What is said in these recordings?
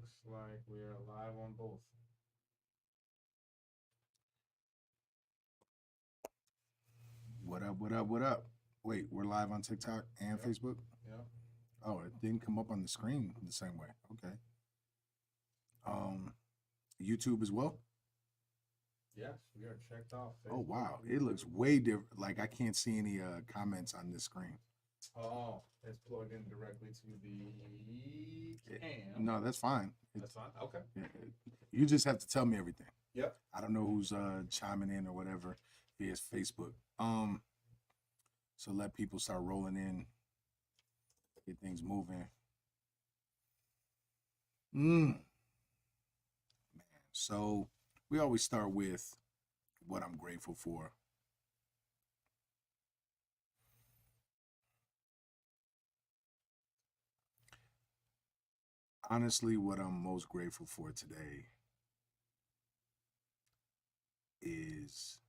Looks like we are live on both. What up, what up, what up? Wait, we're live on TikTok and Yep. Facebook? Yep. Oh, it didn't come up on the screen the same way. Okay. Um, YouTube as well? Yes, we are checked off. Oh, Facebook, wow. It looks YouTube. way different. Like, I can't see any comments on this screen. Oh, it's plugged in directly to the It- cam. no, that's fine. That's fine. Okay. You just have to tell me everything. Yep. I don't know who's chiming in or whatever via Facebook. So let people start rolling in, get things moving. Man. So we always start with what I'm grateful for. Honestly, what I'm most grateful for today is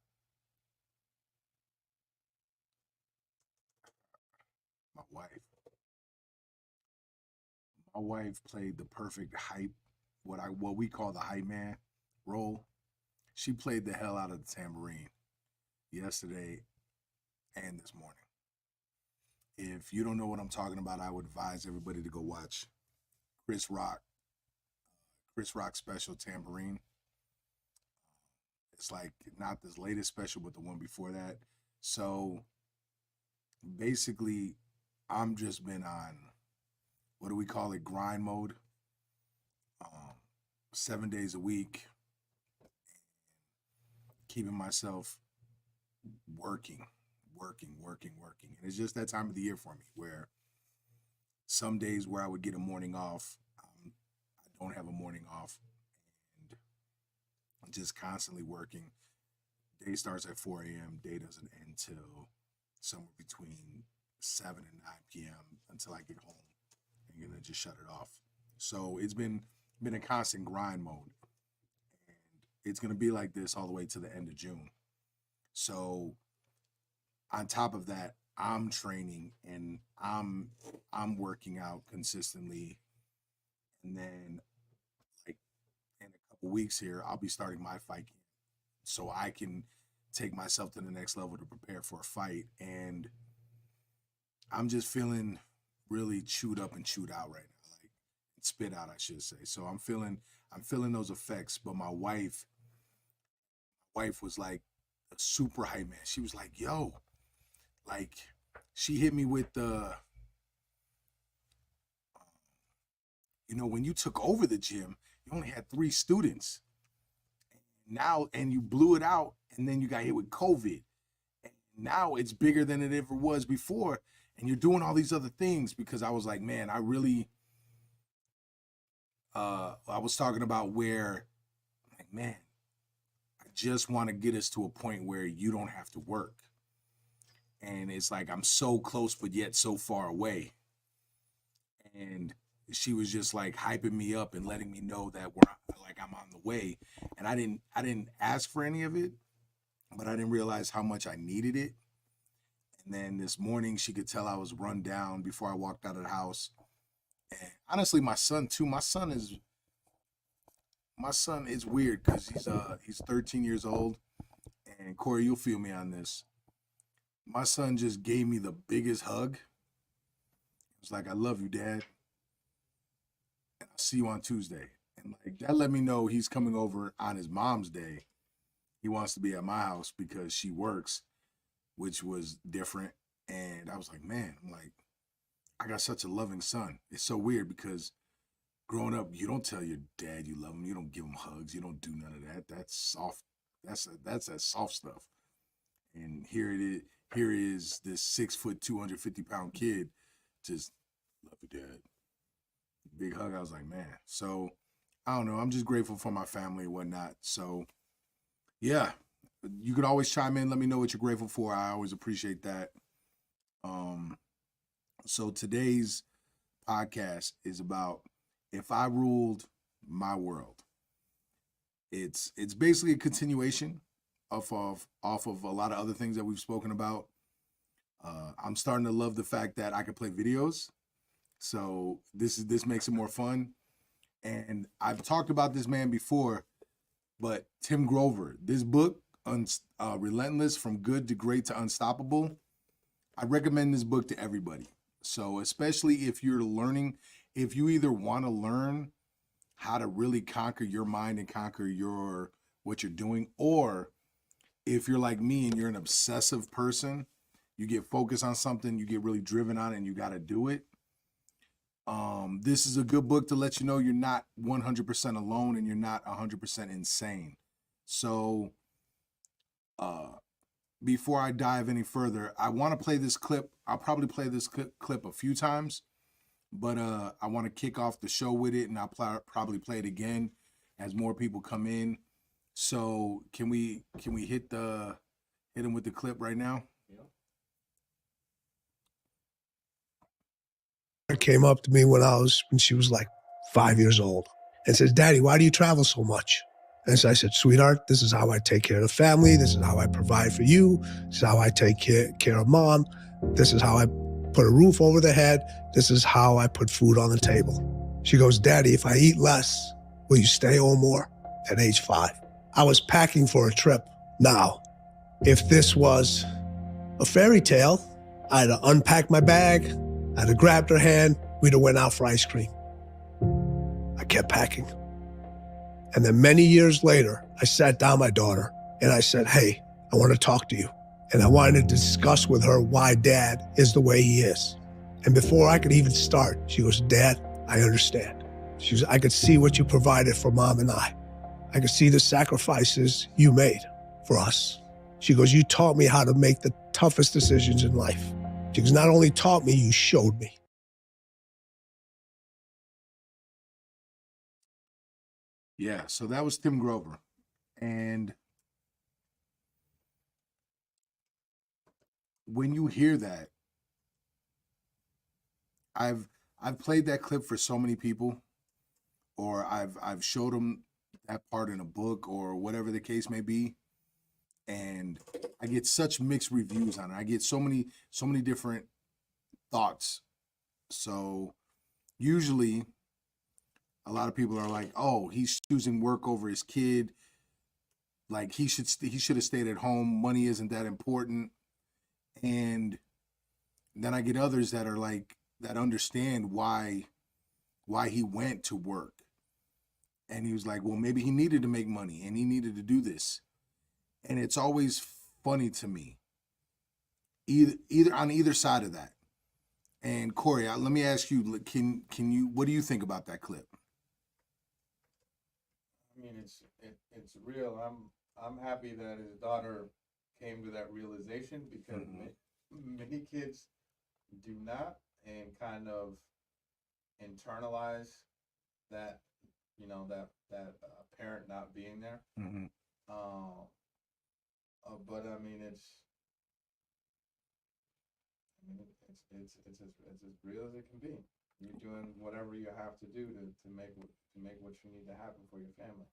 my wife. My wife played the perfect hype, what we call the hype man role. She played the hell out of the tambourine yesterday and this morning. If you don't know what I'm talking about, I would advise everybody to go watch Chris Rock, Chris Rock special Tambourine. It's like not this latest special, but the one before that. So basically, I'm just been on what do we call it, grind mode, 7 days a week, keeping myself working. And it's just that time of the year for me where some days where I would get a morning off, I don't have a morning off, and I'm just constantly working. Day starts at 4 a.m. Day doesn't end till somewhere between 7 and 9 p.m. until I get home and then just shut it off. So it's been a constant grind mode, and it's gonna be like this all the way to the end of June. So on top of that, I'm training and I'm working out consistently, and then like in a couple weeks here, I'll be starting my fight camp, so I can take myself to the next level to prepare for a fight. And I'm just feeling really chewed up and chewed out right now, like spit out, I should say. So I'm feeling those effects. But my wife was like a super hype man. She was like, "Yo, like," she hit me with the, when you took over the gym, you only had 3 students. Now, and you blew it out, and then you got hit with COVID. And now it's bigger than it ever was before. And you're doing all these other things because I was like, man, I was talking about where, like, man, I just want to get us to a point where you don't have to work. And it's like, I'm so close, but yet so far away. And she was just like hyping me up and letting me know that I'm on the way. And I didn't ask for any of it, but I didn't realize how much I needed it. And then this morning she could tell I was run down before I walked out of the house. And honestly, my son too. My son is weird because he's 13 years old. And Corey, you'll feel me on this. My son just gave me the biggest hug. It was like, "I love you, Dad, and I'll see you on Tuesday." And like that let me know he's coming over on his mom's day. He wants to be at my house because she works, which was different. And I was like, man, I'm like, I got such a loving son. It's so weird because growing up, you don't tell your dad you love him. You don't give him hugs. You don't do none of that. That's soft. That's that soft stuff. And here it is. Here is this 6 foot, 250 pound kid, just love you, Dad. Big hug. I was like, man. So I don't know. I'm just grateful for my family and whatnot. So yeah, you could always chime in. Let me know what you're grateful for. I always appreciate that. Um, so today's podcast is about if I ruled my world. It's basically a continuation off of a lot of other things that we've spoken about. I'm starting to love the fact that I can play videos, so this makes it more fun. And I've talked about this man before, but Tim Grover, this book, Relentless, From Good to Great to Unstoppable, I recommend this book to everybody. So especially if you're learning, if you either want to learn how to really conquer your mind and conquer your what you're doing, or if you're like me and you're an obsessive person, you get focused on something, you get really driven on it, and you got to do it. This is a good book to let you know you're not 100% alone and you're not 100% insane. So, before I dive any further, I want to play this clip. I'll probably play this clip a few times, but I want to kick off the show with it, and I'll probably play it again as more people come in. So, can we hit him with the clip right now? Came up to me when she was like 5 years old and says, "Daddy, why do you travel so much?" And so I said, "Sweetheart, this is how I take care of the family. This is how I provide for you. This is how I take care of mom. This is how I put a roof over the head. This is how I put food on the table." She goes, "Daddy, if I eat less, will you stay home more?" At age 5. I was packing for a trip. Now, if this was a fairy tale, I'd have unpacked my bag, I'd have grabbed her hand, we'd have went out for ice cream. I kept packing. And then many years later, I sat down my daughter and I said, "Hey, I want to talk to you." And I wanted to discuss with her why Dad is the way he is. And before I could even start, she goes, "Dad, I understand." She goes, "I could see what you provided for Mom and I. I could see the sacrifices you made for us." She goes, "You taught me how to make the toughest decisions in life." She goes, "Not only taught me, you showed me." Yeah, so that was Tim Grover. And when you hear that, I've played that clip for so many people, or I've showed them that part in a book or whatever the case may be, and I get such mixed reviews on it. I get so many different thoughts. So usually a lot of people are like, "Oh, he's choosing work over his kid. Like he should have stayed at home. Money isn't that important." And then I get others that are like that understand why he went to work. And he was like, "Well, maybe he needed to make money and he needed to do this." And it's always funny to me, either on either side of that. And Corey, let me ask you: Can you? What do you think about that clip? I mean, it's real. I'm happy that his daughter came to that realization because many kids do not, and kind of internalize that, that parent not being there. Mm-hmm. But I mean, it's as real as it can be. You're doing whatever you have to do to make what you need to happen for your family,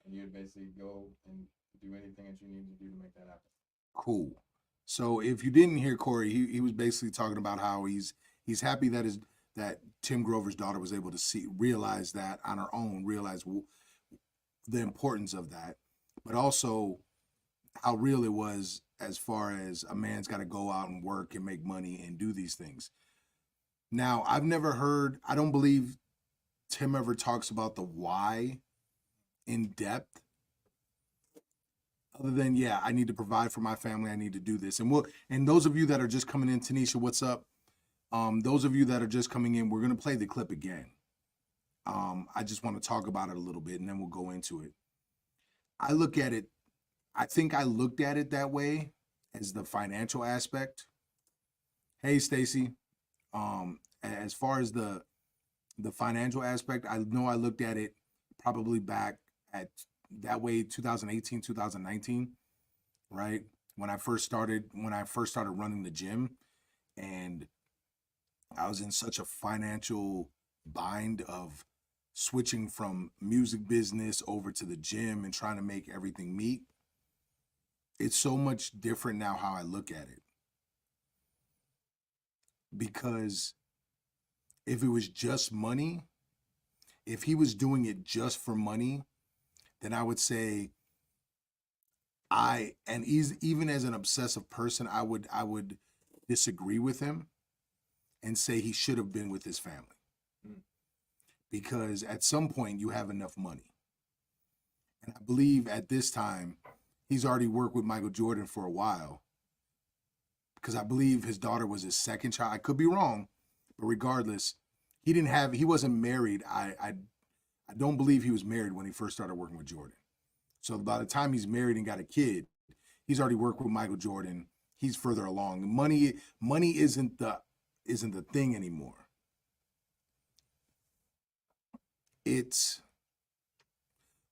and you basically go and do anything that you need to do to make that happen. Cool. So if you didn't hear Corey, he was basically talking about how he's happy that that Tim Grover's daughter was able to realize that on her own, realize the importance of that, but also how real it was as far as a man's got to go out and work and make money and do these things. Now, I don't believe Tim ever talks about the why in depth, other than, yeah, I need to provide for my family, I need to do this. And those of you that are just coming in, Tanisha, what's up? Those of you that are just coming in, we're going to play the clip again. I just want to talk about it a little bit and then we'll go into it. I think I looked at it that way, as the financial aspect. Hey, Stacy. As far as the financial aspect, I know I looked at it probably back at that way 2018, 2019, right? When I first started running the gym, and I was in such a financial bind of switching from music business over to the gym and trying to make everything meet. It's so much different now how I look at it. Because if it was just money, If he was doing it just for money, then I would say even as an obsessive person, I would disagree with him and say he should have been with his family. Mm. Because at some point you have enough money. And I believe at this time, he's already worked with Michael Jordan for a while. Because I believe his daughter was his second child. I could be wrong, but regardless, he wasn't married. I don't believe he was married when he first started working with Jordan. So by the time he's married and got a kid, he's already worked with Michael Jordan. He's further along. Money isn't the thing anymore. It's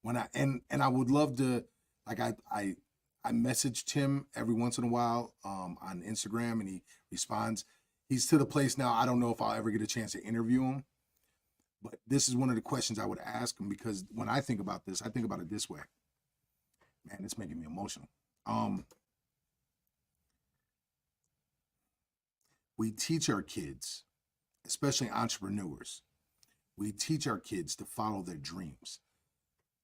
when I would love to, like, I messaged him every once in a while on Instagram, and he responds. He's to the place now, I don't know if I'll ever get a chance to interview him, but this is one of the questions I would ask him, because when I think about this, I think about it this way. Man, it's making me emotional. We teach our kids, especially entrepreneurs, we teach our kids to follow their dreams,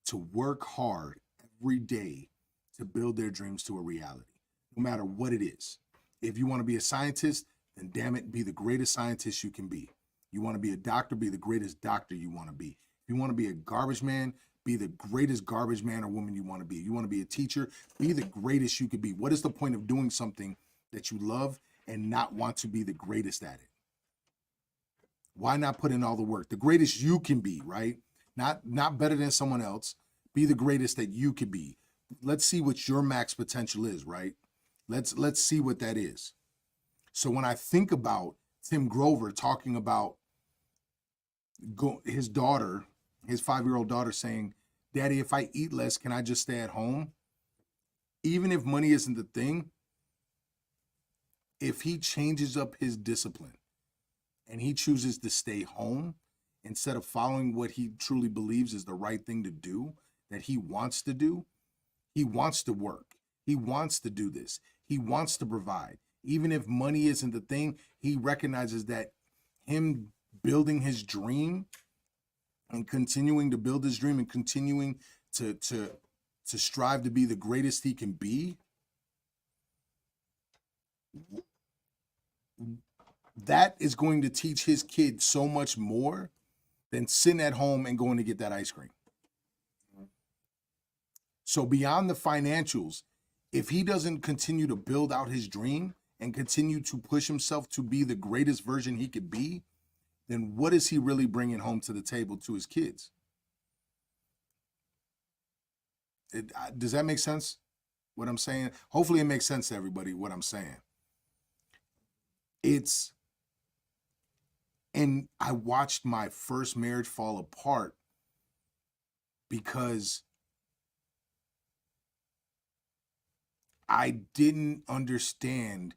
to work hard every day to build their dreams to a reality, no matter what it is. If you want to be a scientist, then damn it, be the greatest scientist you can be. You want to be a doctor, be the greatest doctor you want to be. If you want to be a garbage man, be the greatest garbage man or woman you want to be. You want to be a teacher, be the greatest you could be. What is the point of doing something that you love and not want to be the greatest at it? Why not put in all the work? The greatest you can be, right? Not better than someone else. Be the greatest that you could be. Let's see what your max potential is, right? Let's see what that is. So when I think about Tim Grover talking about his daughter, his 5-year-old daughter saying, "Daddy, if I eat less, can I just stay at home?" Even if money isn't the thing, if he changes up his discipline and he chooses to stay home instead of following what he truly believes is the right thing to do, that he wants to do, he wants to work. He wants to do this. He wants to provide. Even if money isn't the thing, he recognizes that him building his dream and continuing to build his dream and continuing to strive to be the greatest he can be, that is going to teach his kid so much more than sitting at home and going to get that ice cream. So beyond the financials, if he doesn't continue to build out his dream and continue to push himself to be the greatest version he could be, then what is he really bringing home to the table to his kids? Does that make sense, what I'm saying? Hopefully it makes sense to everybody, what I'm saying. And I watched my first marriage fall apart because I didn't understand.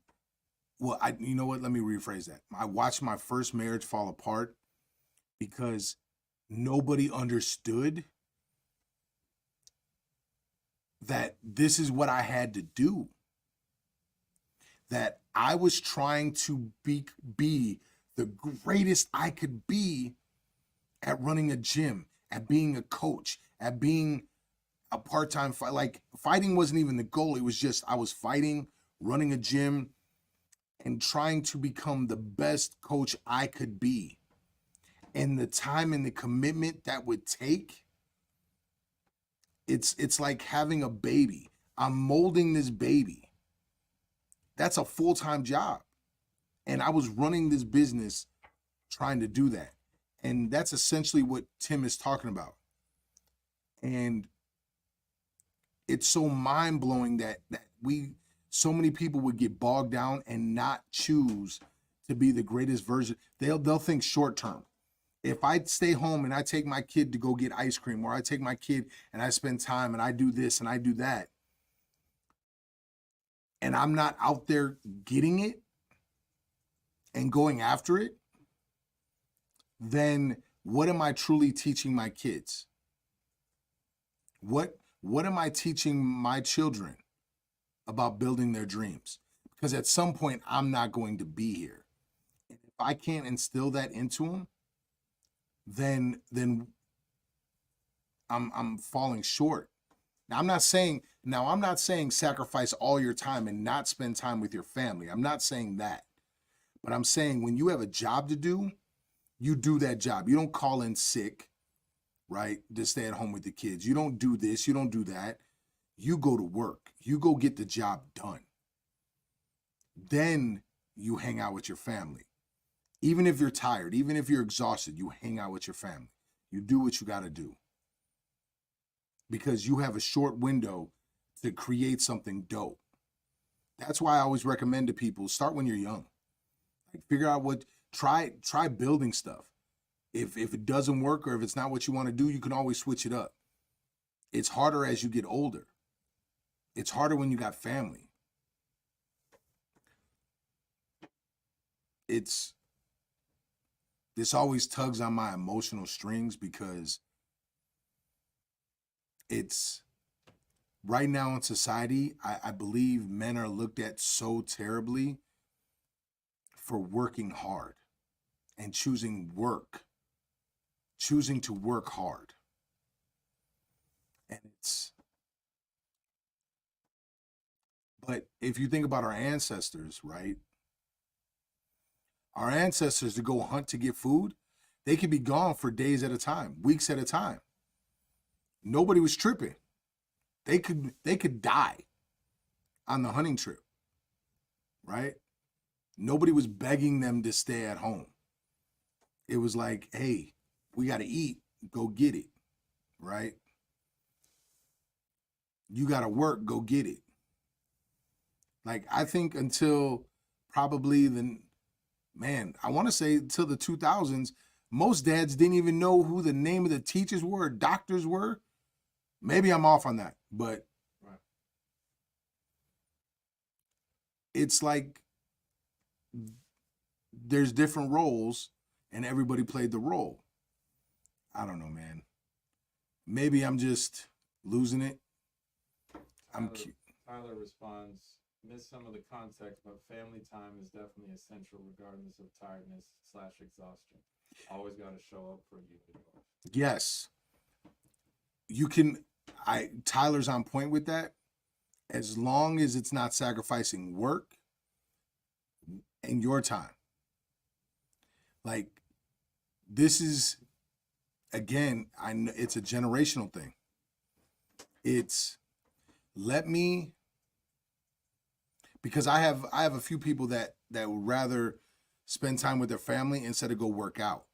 Well, you know what? Let me rephrase that. I watched my first marriage fall apart because nobody understood that this is what I had to do. That I was trying to be the greatest I could be at running a gym, at being a coach, at being a part-time fight. Like, fighting wasn't even the goal. It was just I was fighting, running a gym, and trying to become the best coach I could be. And the time and the commitment that would take, it's like having a baby. I'm molding this baby. That's a full-time job. And I was running this business trying to do that. And that's essentially what Tim is talking about. And it's so mind-blowing that so many people would get bogged down and not choose to be the greatest version. They'll think short term. If I stay home and I take my kid to go get ice cream, or I take my kid and I spend time and I do this and I do that, and I'm not out there getting it and going after it, then what am I truly teaching my kids? What am I teaching my children about building their dreams? Because at some point, I'm not going to be here. If I can't instill that into them, then I'm falling short. Now I'm not saying sacrifice all your time and not spend time with your family. I'm not saying that. But I'm saying when you have a job to do, you do that job. You don't call in sick, right? To stay at home with the kids. You don't do this, you don't do that. You go to work. You go get the job done. Then you hang out with your family. Even if you're tired, even if you're exhausted, you hang out with your family. You do what you got to do. Because you have a short window to create something dope. That's why I always recommend to people, start when you're young. Like figure out try building stuff. If it doesn't work or if it's not what you want to do, you can always switch it up. It's harder as you get older. It's harder when you got family. This always tugs on my emotional strings because it's right now in society, I believe men are looked at so terribly for working hard and choosing to work hard. And but if you think about our ancestors, right? Our ancestors to go hunt to get food, they could be gone for days at a time, weeks at a time. Nobody was tripping. They could die on the hunting trip, right? Nobody was begging them to stay at home. It was like, hey, we got to eat, go get it, right? You got to work, go get it. Like, I think until probably I want to say till the 2000s, most dads didn't even know who the name of the teachers were, doctors were. Maybe I'm off on that, but right. It's like there's different roles and everybody played the role. I don't know, man. Maybe I'm just losing it. Tyler responds, miss some of the context, but family time is definitely essential regardless of tiredness / exhaustion. Always got to show up for you. Yes. Tyler's on point with that. As long as it's not sacrificing work and your time. Like, this is, again, it's a generational thing. It's because I have a few people that would rather spend time with their family instead of go work out.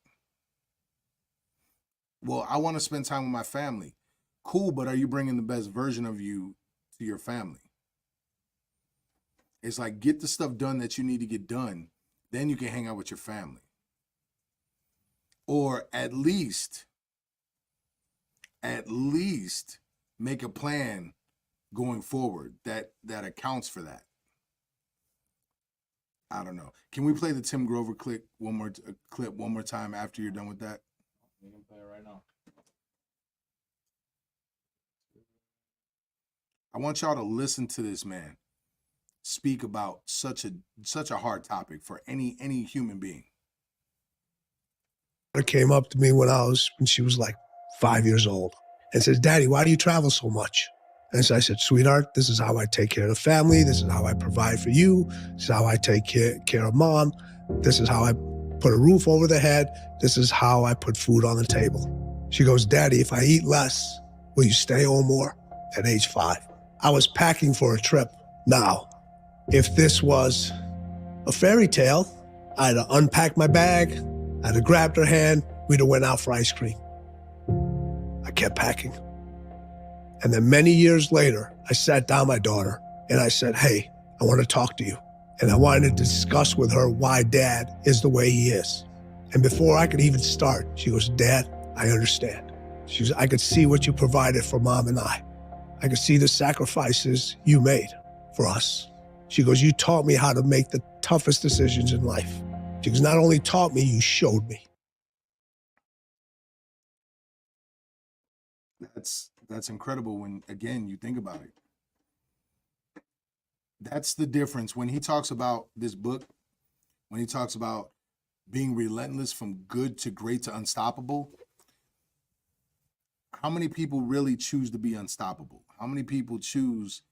Well, I want to spend time with my family. Cool, but are you bringing the best version of you to your family? It's like, get the stuff done that you need to get done. Then you can hang out with your family. Or at least make a plan going forward that accounts for that. I don't know. Can we play the Tim Grover clip one more time after you're done with that? We can play it right now. I want y'all to listen to this man speak about such a hard topic for any human being. Her came up to me when she was like 5 years old and says, "Daddy, why do you travel so much?" And so I said, "Sweetheart, this is how I take care of the family. This is how I provide for you. This is how I take care of mom. This is how I put a roof over the head. This is how I put food on the table." She goes, "Daddy, if I eat less, will you stay home more?" At age 5. I was packing for a trip. Now, if this was a fairy tale, I'd have unpacked my bag, I'd have grabbed her hand, we'd have went out for ice cream. I kept packing. And then many years later, I sat down my daughter and I said, "Hey, I want to talk to you." And I wanted to discuss with her why Dad is the way he is. And before I could even start, she goes, "Dad, I understand." She goes, "I could see what you provided for Mom and I. I could see the sacrifices you made for us." She goes, "You taught me how to make the toughest decisions in life." She goes, "Not only taught me, you showed me." That's incredible when, again, you think about it. That's the difference. When he talks about this book, when he talks about being relentless from good to great to unstoppable, how many people really choose to be unstoppable? How many people choose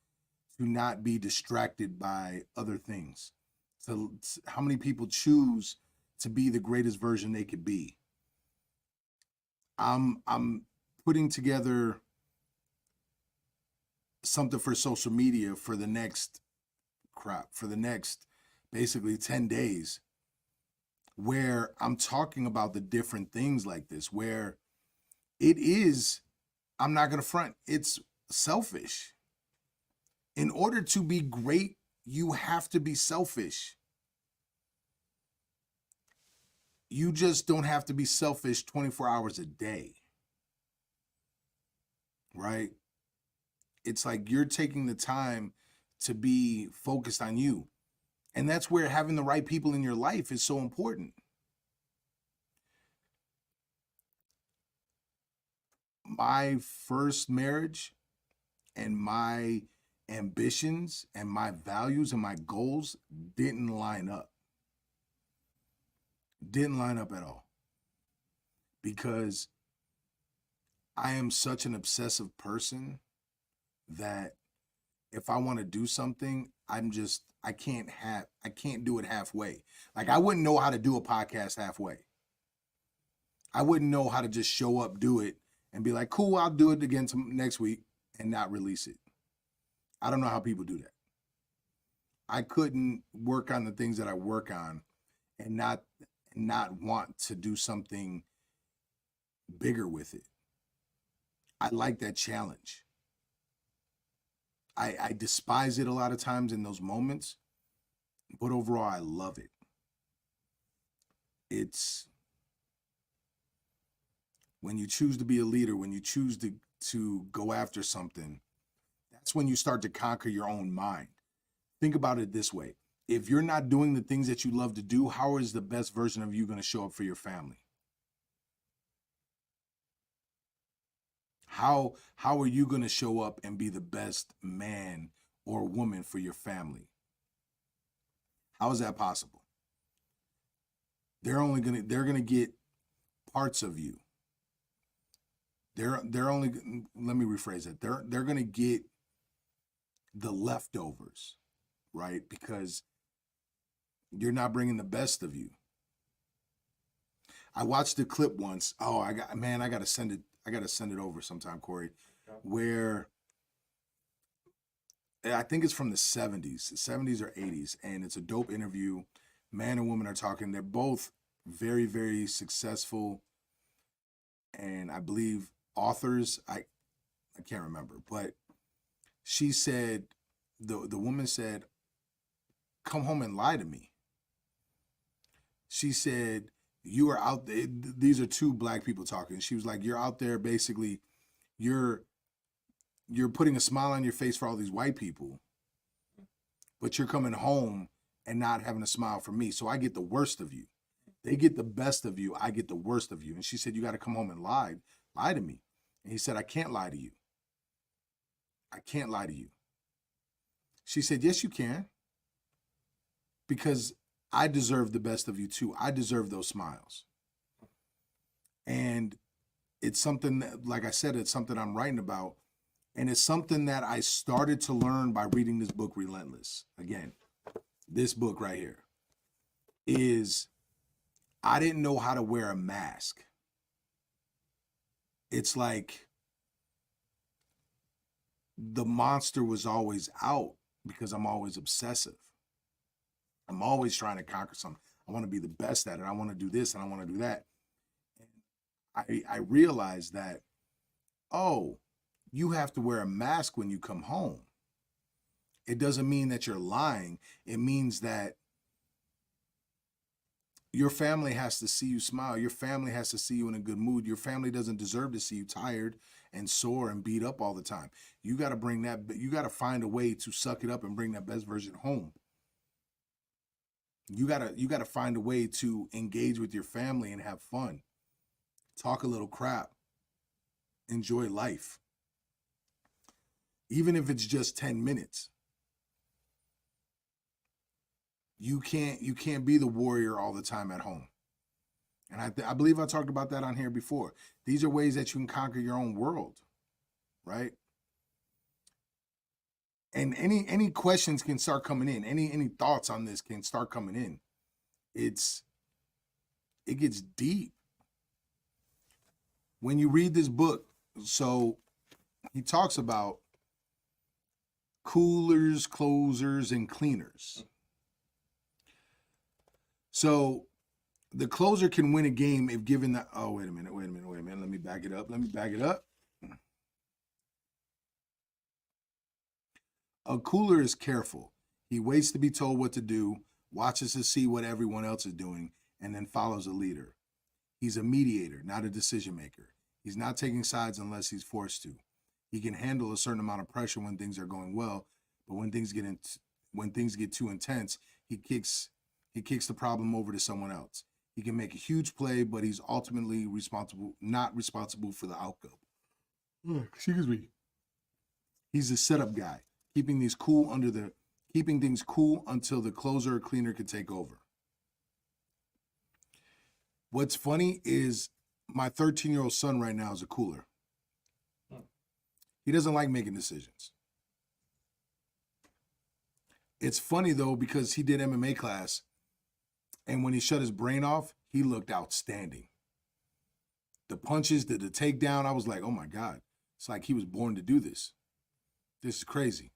to not be distracted by other things? So how many people choose to be the greatest version they could be? I'm putting together something for social media for the next basically 10 days where I'm talking about the different things like this, where it is, I'm not going to front, it's selfish. In order to be great, you have to be selfish. You just don't have to be selfish 24 hours a day, right? It's like you're taking the time to be focused on you. And that's where having the right people in your life is so important. My first marriage and my ambitions and my values and my goals didn't line up. Didn't line up at all. Because I am such an obsessive person that if I want to do something, I can't do it halfway. Like I wouldn't know how to do a podcast halfway. I wouldn't know how to just show up, do it, and be like, cool, I'll do it again next week and not release it. I don't know how people do that. I couldn't work on the things that I work on and not want to do something bigger with it. I like that challenge. I despise it a lot of times in those moments, but overall I love it. It's when you choose to be a leader, when you choose to go after something, that's when you start to conquer your own mind. Think about it this way. If you're not doing the things that you love to do, how is the best version of you going to show up for your family? How are you going to show up and be the best man or woman for your family? How is that possible? They're going to get parts of you. Let me rephrase it. They're going to get the leftovers, right? Because you're not bringing the best of you. I watched a clip once. Oh, I got to send it over sometime, Corey, where I think it's from the 70s or 80s, and it's a dope interview. Man and woman are talking. They're both very, very successful, and I believe authors. I can't remember, but she said, the woman said, come home and lie to me. She said, you are out there. These are two black people talking. She was like, you're out there basically, you're putting a smile on your face for all these white people, but you're coming home and not having a smile for me. So I get the worst of you. They get the best of you. I get the worst of you. And she said, you got to come home and lie to me. And he said, I can't lie to you. I can't lie to you. She said, yes, you can. Because I deserve the best of you too. I deserve those smiles. And it's something that, like I said, it's something I'm writing about. And it's something that I started to learn by reading this book, Relentless. Again, this book right here is, I didn't know how to wear a mask. It's like the monster was always out because I'm always obsessive. I'm always trying to conquer something. I want to be the best at it. I want to do this and I want to do that. And I realized that, oh, you have to wear a mask when you come home. It doesn't mean that you're lying. It means that your family has to see you smile. Your family has to see you in a good mood. Your family doesn't deserve to see you tired and sore and beat up all the time. You got to find a way to suck it up and bring that best version home. You gotta find a way to engage with your family and have fun. Talk a little crap. Enjoy life. Even if it's just 10 minutes. You can't be the warrior all the time at home. And I believe I talked about that on here before. These are ways that you can conquer your own world, right? And any questions can start coming in. Any thoughts on this can start coming in. It gets deep. When you read this book, so he talks about coolers, closers, and cleaners. So the closer can win a game if given the, oh, wait a minute. Let me back it up. A cooler is careful. He waits to be told what to do, watches to see what everyone else is doing, and then follows a leader. He's a mediator, not a decision maker. He's not taking sides unless he's forced to. He can handle a certain amount of pressure when things are going well, but when things get too intense, he kicks the problem over to someone else. He can make a huge play, but he's ultimately not responsible for the outcome. Excuse me. He's a setup guy, keeping things cool until the closer or cleaner can take over. What's funny is my 13-year-old son right now is a cooler. He doesn't like making decisions. It's funny though, because he did MMA class, and when he shut his brain off, he looked outstanding. The punches, the takedown, I was like, oh my God. It's like he was born to do this. This is crazy.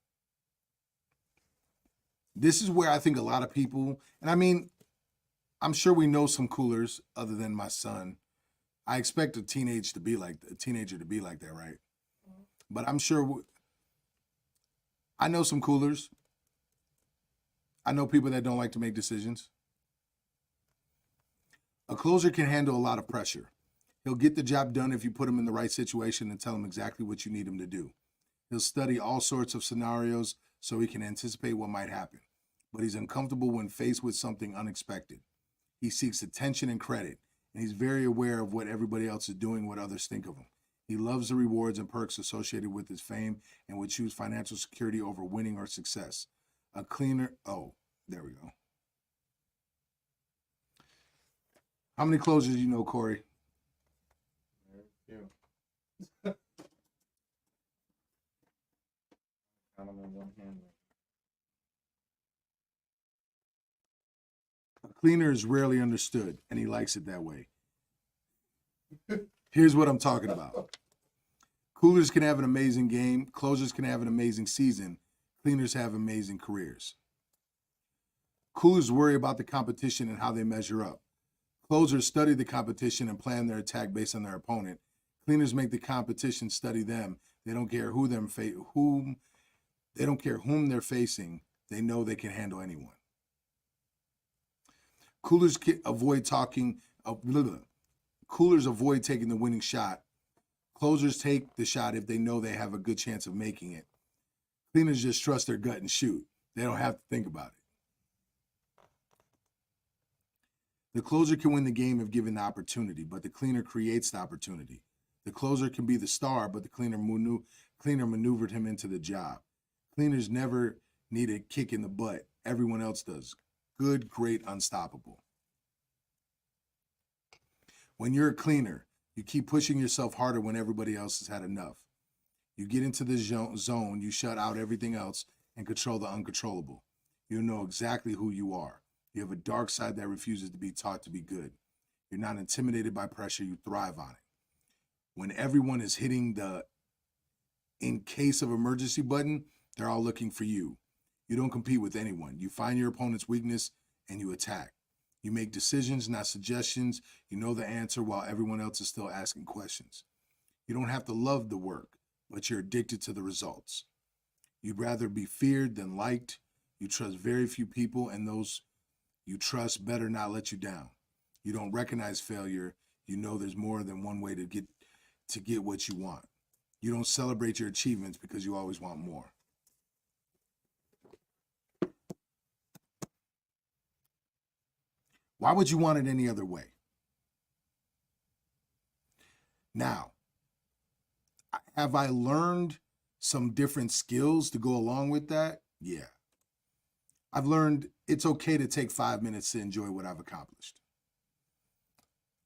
This is where I think a lot of people, and I mean, I'm sure we know some coolers other than my son. I expect a teenager to be like that, right? But I'm sure I know some coolers. I know people that don't like to make decisions. A closer can handle a lot of pressure. He'll get the job done if you put him in the right situation and tell him exactly what you need him to do. He'll study all sorts of scenarios so he can anticipate what might happen. But he's uncomfortable when faced with something unexpected. He seeks attention and credit, and he's very aware of what everybody else is doing, what others think of him. He loves the rewards and perks associated with his fame and would choose financial security over winning or success. A cleaner, oh, there we go. How many closers do you know, Corey? Very few. Count them in one hand. A cleaner is rarely understood, and he likes it that way. Here's what I'm talking about. Coolers can have an amazing game. Closers can have an amazing season. Cleaners have amazing careers. Coolers worry about the competition and how they measure up. Closers study the competition and plan their attack based on their opponent. Cleaners make the competition study them. They don't care whom they're facing. They know they can handle anyone. Coolers avoid taking the winning shot. Closers take the shot if they know they have a good chance of making it. Cleaners just trust their gut and shoot. They don't have to think about it. The closer can win the game if given the opportunity, but the cleaner creates the opportunity. The closer can be the star, but the cleaner maneuvered him into the job. Cleaners never need a kick in the butt. Everyone else does. Good, great, unstoppable. When you're a cleaner, you keep pushing yourself harder when everybody else has had enough. You get into the zone, you shut out everything else and control the uncontrollable. You know exactly who you are. You have a dark side that refuses to be taught to be good. You're not intimidated by pressure, you thrive on it. When everyone is hitting the in case of emergency button, they're all looking for you. You don't compete with anyone. You find your opponent's weakness and you attack. You make decisions, not suggestions. You know the answer while everyone else is still asking questions. You don't have to love the work, but you're addicted to the results. You'd rather be feared than liked. You trust very few people, and those you trust better not let you down. You don't recognize failure. You know there's more than one way to get what you want. You don't celebrate your achievements because you always want more. Why would you want it any other way? Now, have I learned some different skills to go along with that? Yeah. I've learned it's okay to take 5 minutes to enjoy what I've accomplished.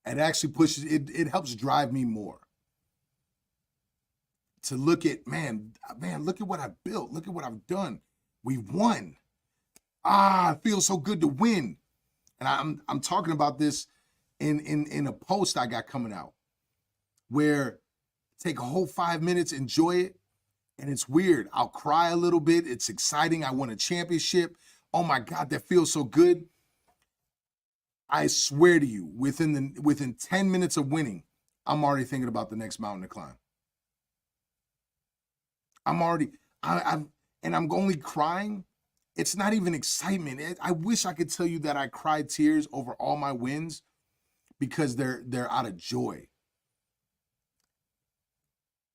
It actually pushes, it helps drive me more to look at, man, look at what I built. Look at what I've done. We've won. It feels so good to win. And I'm talking about this in a post I got coming out, where take a whole 5 minutes, enjoy it. And it's weird. I'll cry a little bit. It's exciting. I won a championship. Oh my God, that feels so good. I swear to you, within 10 minutes of winning, I'm already thinking about the next mountain to climb. I'm only crying. It's not even excitement. I wish I could tell you that I cried tears over all my wins because they're out of joy.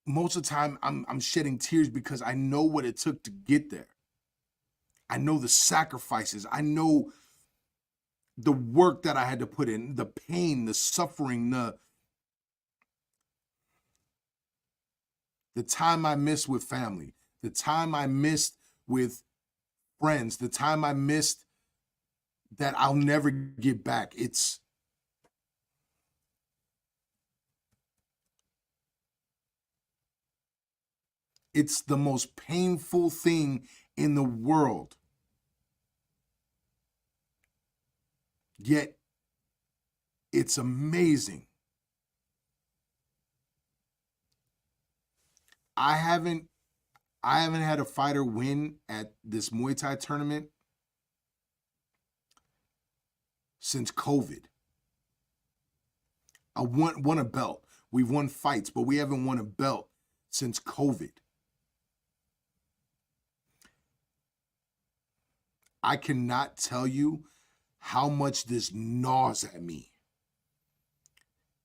Most of the time, I'm shedding tears because I know what it took to get there. I know the sacrifices. I know the work that I had to put in, the pain, the suffering, the time I missed with family, the time I missed with friends, the time I missed that I'll never get back. It's the most painful thing in the world. Yet, it's amazing. I haven't had a fighter win at this Muay Thai tournament since COVID. I won a belt. We've won fights, but we haven't won a belt since COVID. I cannot tell you how much this gnaws at me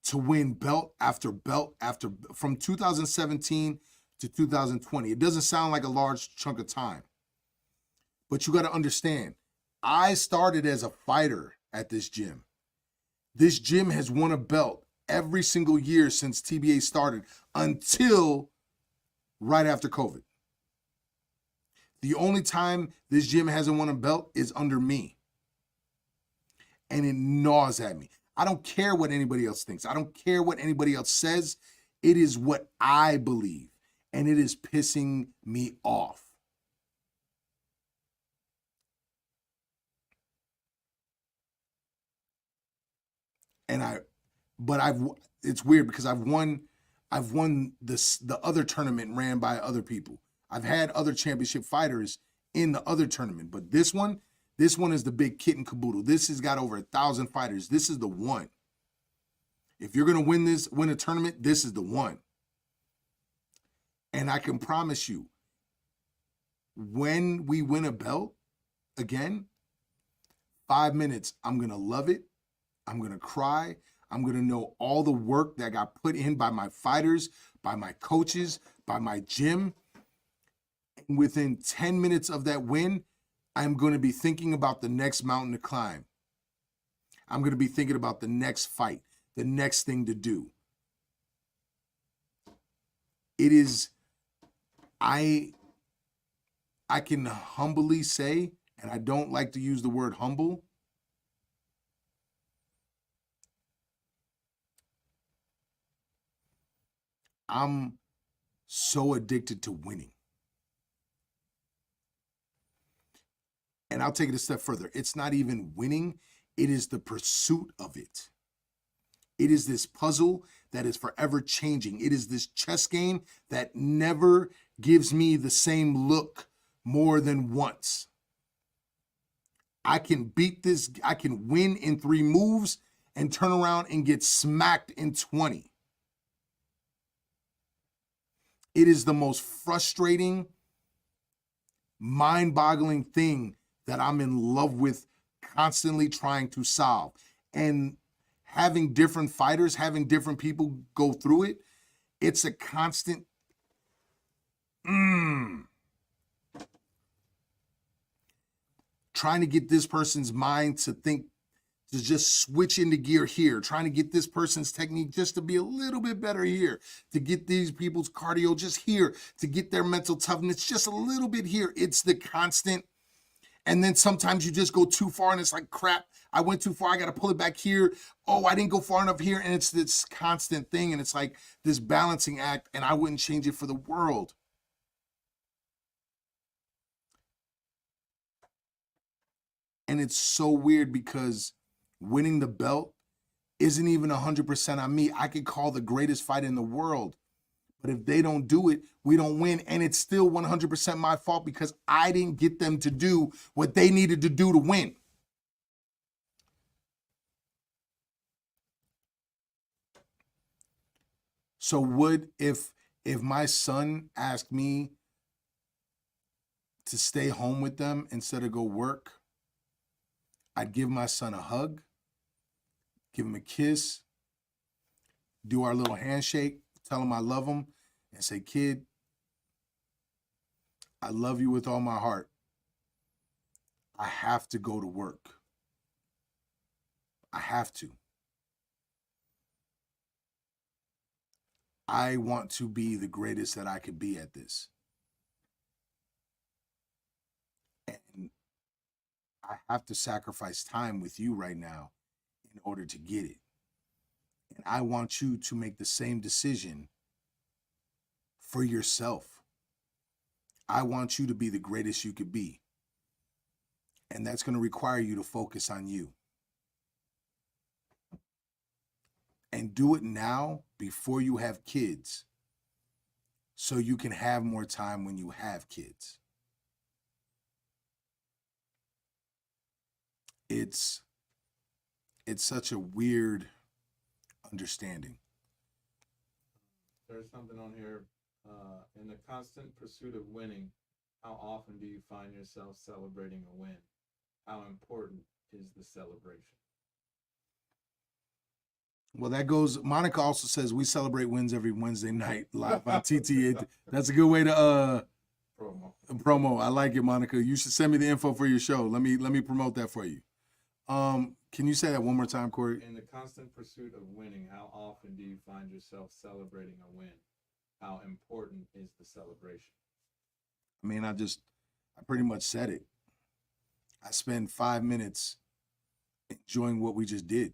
to win belt after belt from 2017 to 2020. It doesn't sound like a large chunk of time, but you got to understand, I started as a fighter at this gym. This gym has won a belt every single year since TBA started until right after COVID. The only time this gym hasn't won a belt is under me. And it gnaws at me. I don't care what anybody else thinks. I don't care what anybody else says. It is what I believe. And it is pissing me off. It's weird because I've won the other tournament ran by other people. I've had other championship fighters in the other tournament, but this one is the big kit and caboodle. This has got over 1,000 fighters. This is the one. If you're going to win a tournament, this is the one. And I can promise you, when we win a belt again, 5 minutes, I'm going to love it. I'm going to cry. I'm going to know all the work that got put in by my fighters, by my coaches, by my gym. And within 10 minutes of that win, I'm going to be thinking about the next mountain to climb. I'm going to be thinking about the next fight, the next thing to do. It is, I can humbly say, and I don't like to use the word humble, I'm so addicted to winning. And I'll take it a step further. It's not even winning. It is the pursuit of it. It is this puzzle that is forever changing. It is this chess game that never gives me the same look more than once. I can beat this. I can win in 3 moves and turn around and get smacked in 20. It is the most frustrating, mind-boggling thing that I'm in love with, constantly trying to solve. And having different fighters, having different people go through it, it's a constant trying to get this person's mind to think, to just switch into gear here, trying to get this person's technique just to be a little bit better here, to get these people's cardio just here, to get their mental toughness just a little bit here. It's the constant. And then sometimes you just go too far and it's like, crap, I went too far. I got to pull it back here. Oh, I didn't go far enough here. And it's this constant thing. And it's like this balancing act. And I wouldn't change it for the world. And it's so weird because winning the belt isn't even 100% on me. I could call the greatest fight in the world. But if they don't do it, we don't win. And it's still 100% my fault because I didn't get them to do what they needed to do to win. So would if my son asked me to stay home with them instead of go work, I'd give my son a hug, give him a kiss, do our little handshake, tell him I love him, and say, kid, I love you with all my heart. I have to go to work. I have to. I want to be the greatest that I could be at this. And I have to sacrifice time with you right now in order to get it. And I want you to make the same decision for yourself. I want you to be the greatest you could be. And that's going to require you to focus on you. And do it now before you have kids so you can have more time when you have kids. It's such a weird understanding. There's something on here. In the constant pursuit of winning, how often do you find yourself celebrating a win? How important is the celebration? Well, that goes. Monica also says we celebrate wins every Wednesday night live on TT. That's a good way to promo. I like it, Monica. You should send me the info for your show. Let me promote that for you. Can you say that one more time, Corey? In the constant pursuit of winning, how often do you find yourself celebrating a win? How important is the celebration? I mean, I pretty much said it. I spend 5 minutes enjoying what we just did.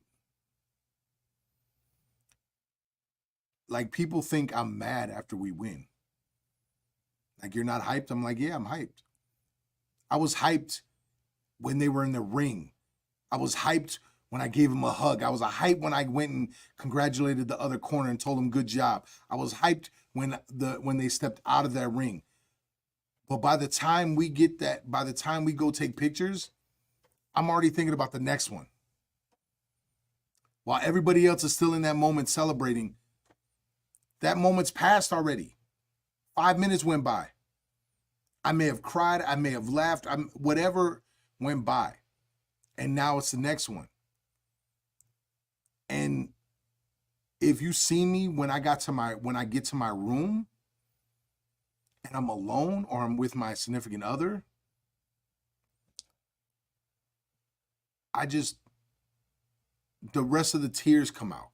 Like, people think I'm mad after we win. Like, you're not hyped? I'm like, yeah, I'm hyped. I was hyped when they were in the ring. I was hyped when I gave him a hug. I was hyped when I went and congratulated the other corner and told him good job. I was hyped when they stepped out of that ring. But by the time we go take pictures, I'm already thinking about the next one. While everybody else is still in that moment celebrating, that moment's passed already. 5 minutes went by. I may have cried, I may have laughed, whatever went by. And now it's the next one. And if you see me when I get to my room and I'm alone or I'm with my significant other, the rest of the tears come out.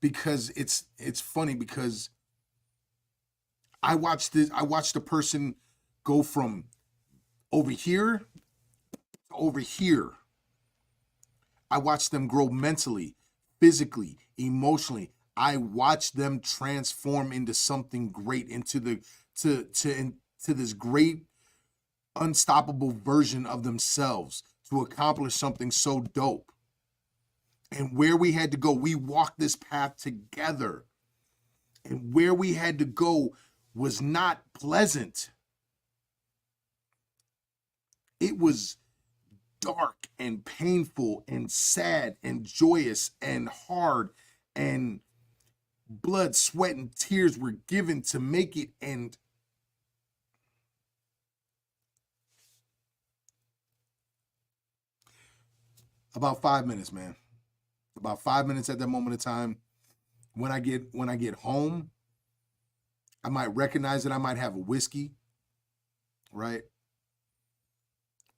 Because it's funny because I watched the person go from over here to over here. I watched them grow mentally, physically, emotionally. I watched them transform into something great, into this great unstoppable version of themselves to accomplish something so dope. And where we had to go, we walked this path together. And where we had to go was not pleasant. It was dark and painful and sad and joyous and hard, and blood, sweat, and tears were given to make it. And about 5 minutes, man. About 5 minutes at that moment of time. When I get home, I might recognize that I might have a whiskey, right?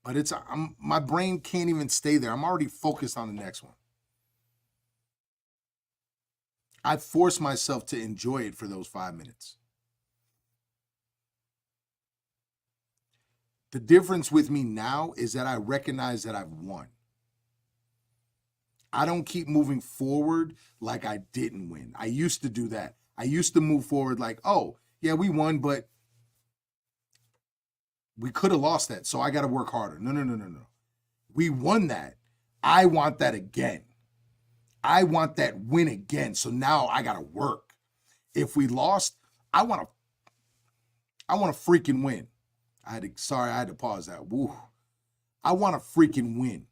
But my brain can't even stay there. I'm already focused on the next one. I force myself to enjoy it for those 5 minutes. The difference with me now is that I recognize that I've won. I don't keep moving forward like I didn't win. I used to do that. I used to move forward like, oh, yeah, we won, but we could have lost that, so I got to work harder. No. We won that. I want that again. I want that win again, so now I got to work. If we lost, I want to freaking win. I had to pause that. Woo. I want to freaking win.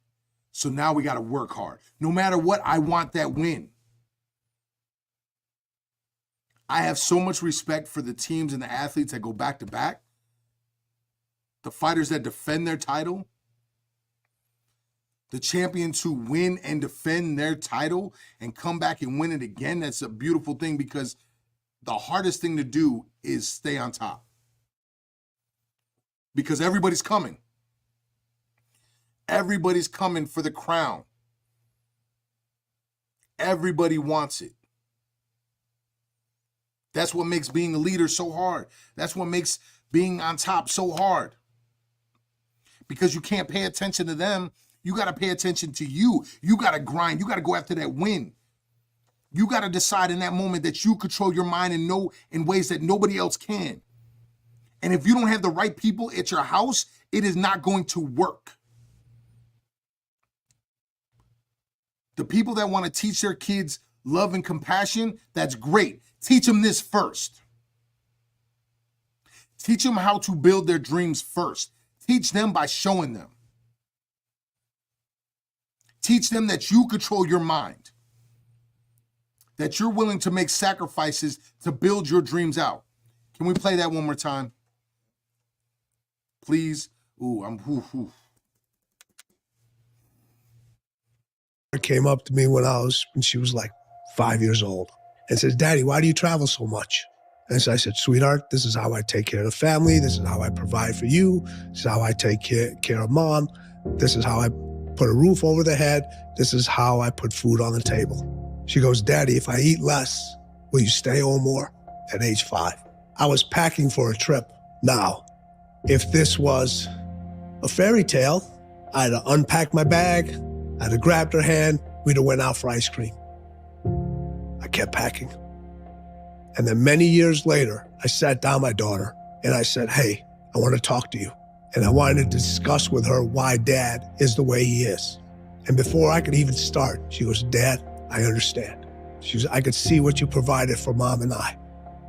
So now we got to work hard. No matter what, I want that win. I have so much respect for the teams and the athletes that go back to back. The fighters that defend their title. The champions who win and defend their title and come back and win it again. That's a beautiful thing because the hardest thing to do is stay on top. Because everybody's coming. Everybody's coming for the crown. Everybody wants it. That's what makes being a leader so hard. That's what makes being on top so hard. Because you can't pay attention to them. You got to pay attention to you. You got to grind. You got to go after that win. You got to decide in that moment that you control your mind and know in ways that nobody else can. And if you don't have the right people at your house, it is not going to work. The people that want to teach their kids love and compassion, that's great. Teach them this first. Teach them how to build their dreams first. Teach them by showing them. Teach them that you control your mind. That you're willing to make sacrifices to build your dreams out. Can we play that one more time? Please. Ooh. Came up to me when she was like 5 years old and says, "Daddy, why do you travel so much?" And so I said, "Sweetheart, this is how I take care of the family. This is how I provide for you. This is how I take care of mom. This is how I put a roof over the head. This is how I put food on the table." She goes, "Daddy, if I eat less, will you stay home more?" At age 5. I was packing for a trip. Now, if this was a fairy tale, I'd have unpacked my bag, I'd have grabbed her hand, we'd have went out for ice cream. I kept packing. And then many years later, I sat down my daughter and I said, "Hey, I want to talk to you." And I wanted to discuss with her why Dad is the way he is. And before I could even start, she goes, "Dad, I understand." She goes, "I could see what you provided for Mom and I.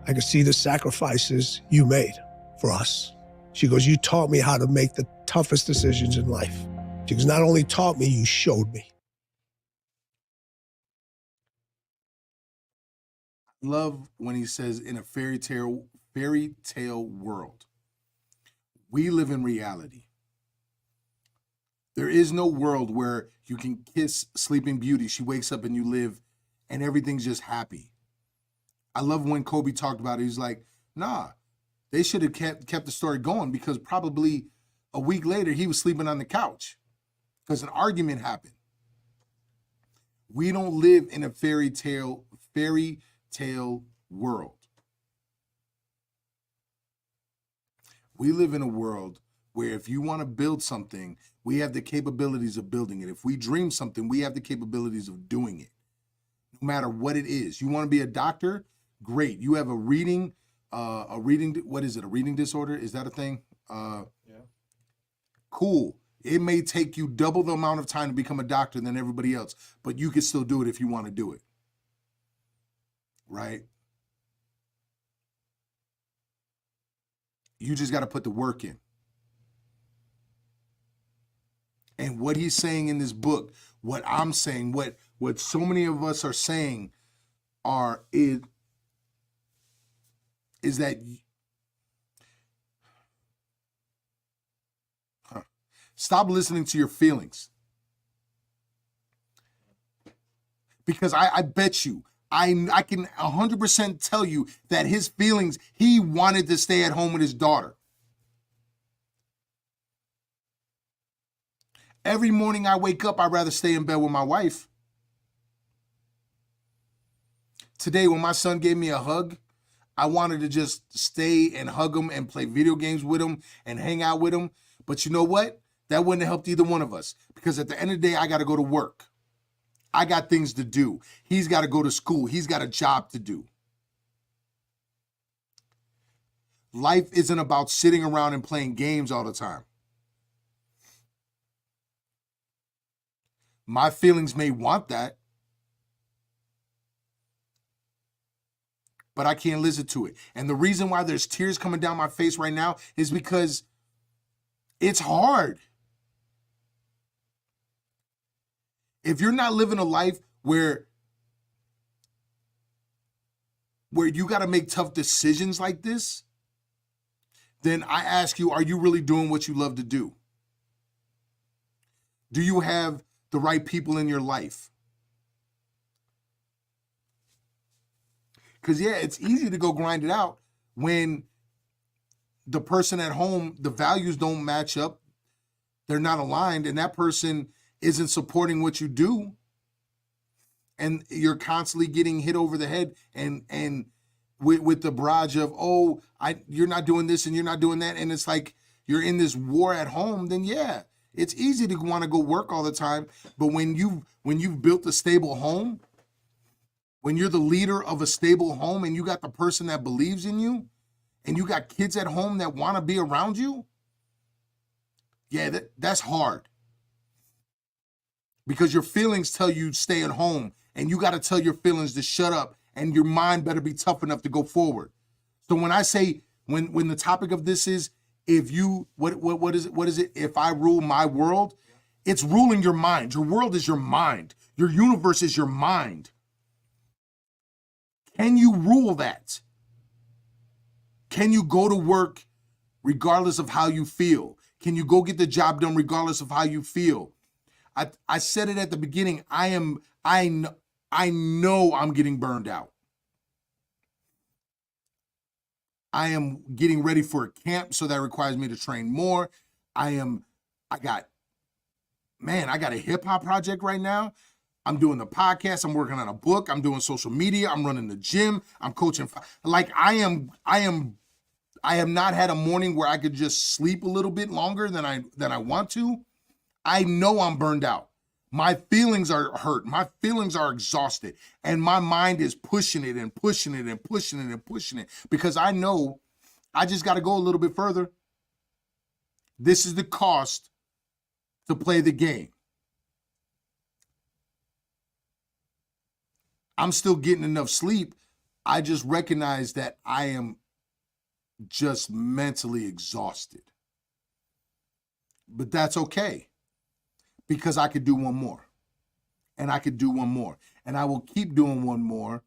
I could see the sacrifices you made for us." She goes, "You taught me how to make the toughest decisions in life." She goes, "Not only taught me, you showed me." Love when he says in a fairy tale world. We live in reality. There is no world where you can kiss Sleeping Beauty. She wakes up and you live and everything's just happy. I love when Kobe talked about it. He's like, nah, they should have kept the story going because probably a week later he was sleeping on the couch because an argument happened. We don't live in a fairy tale world. We live in a world where if you want to build something, we have the capabilities of building it. If we dream something, we have the capabilities of doing it. No matter what it is. You want to be a doctor? Great. You have a reading, what is it? A reading disorder? Is that a thing? Yeah. Cool. It may take you double the amount of time to become a doctor than everybody else, but you can still do it if you want to do it. Right? You just got to put the work in. And what he's saying in this book, what I'm saying, what so many of us are saying is that stop listening to your feelings. Because I bet you, I can 100% tell you that his feelings, he wanted to stay at home with his daughter. Every morning I wake up, I'd rather stay in bed with my wife. Today, when my son gave me a hug, I wanted to just stay and hug him and play video games with him and hang out with him. But you know what? That wouldn't have helped either one of us, because at the end of the day, I got to go to work. I got things to do. He's got to go to school. He's got a job to do. Life isn't about sitting around and playing games all the time. My feelings may want that, but I can't listen to it. And the reason why there's tears coming down my face right now is because it's hard. If you're not living a life where you got to make tough decisions like this, then I ask you, are you really doing what you love to do? Do you have the right people in your life? Because, yeah, it's easy to go grind it out when the person at home, the values don't match up, they're not aligned, and that person isn't supporting what you do, and you're constantly getting hit over the head and with the barrage of, you're not doing this and you're not doing that, and it's like you're in this war at home. Then yeah, it's easy to want to go work all the time. But when you've built a stable home, when you're the leader of a stable home and you got the person that believes in you, and you got kids at home that want to be around you, yeah, that's hard. Because your feelings tell you stay at home, and you got to tell your feelings to shut up, and your mind better be tough enough to go forward. So when I say, when the topic of this is, if you, what is it? If I rule my world, it's ruling your mind. Your world is your mind. Your universe is your mind. Can you rule that? Can you go to work regardless of how you feel? Can you go get the job done regardless of how you feel? I said it at the beginning. I know I'm getting burned out. I am getting ready for a camp, so that requires me to train more. I got a hip hop project right now. I'm doing the podcast. I'm working on a book. I'm doing social media. I'm running the gym. I'm coaching. Like I have not had a morning where I could just sleep a little bit longer than I want to. I know I'm burned out. My feelings are hurt. My feelings are exhausted. And my mind is pushing it and pushing it and pushing it and pushing it, because I know I just got to go a little bit further. This is the cost to play the game. I'm still getting enough sleep. I just recognize that I am just mentally exhausted. But that's okay, because I could do one more, and I could do one more, and I will keep doing one more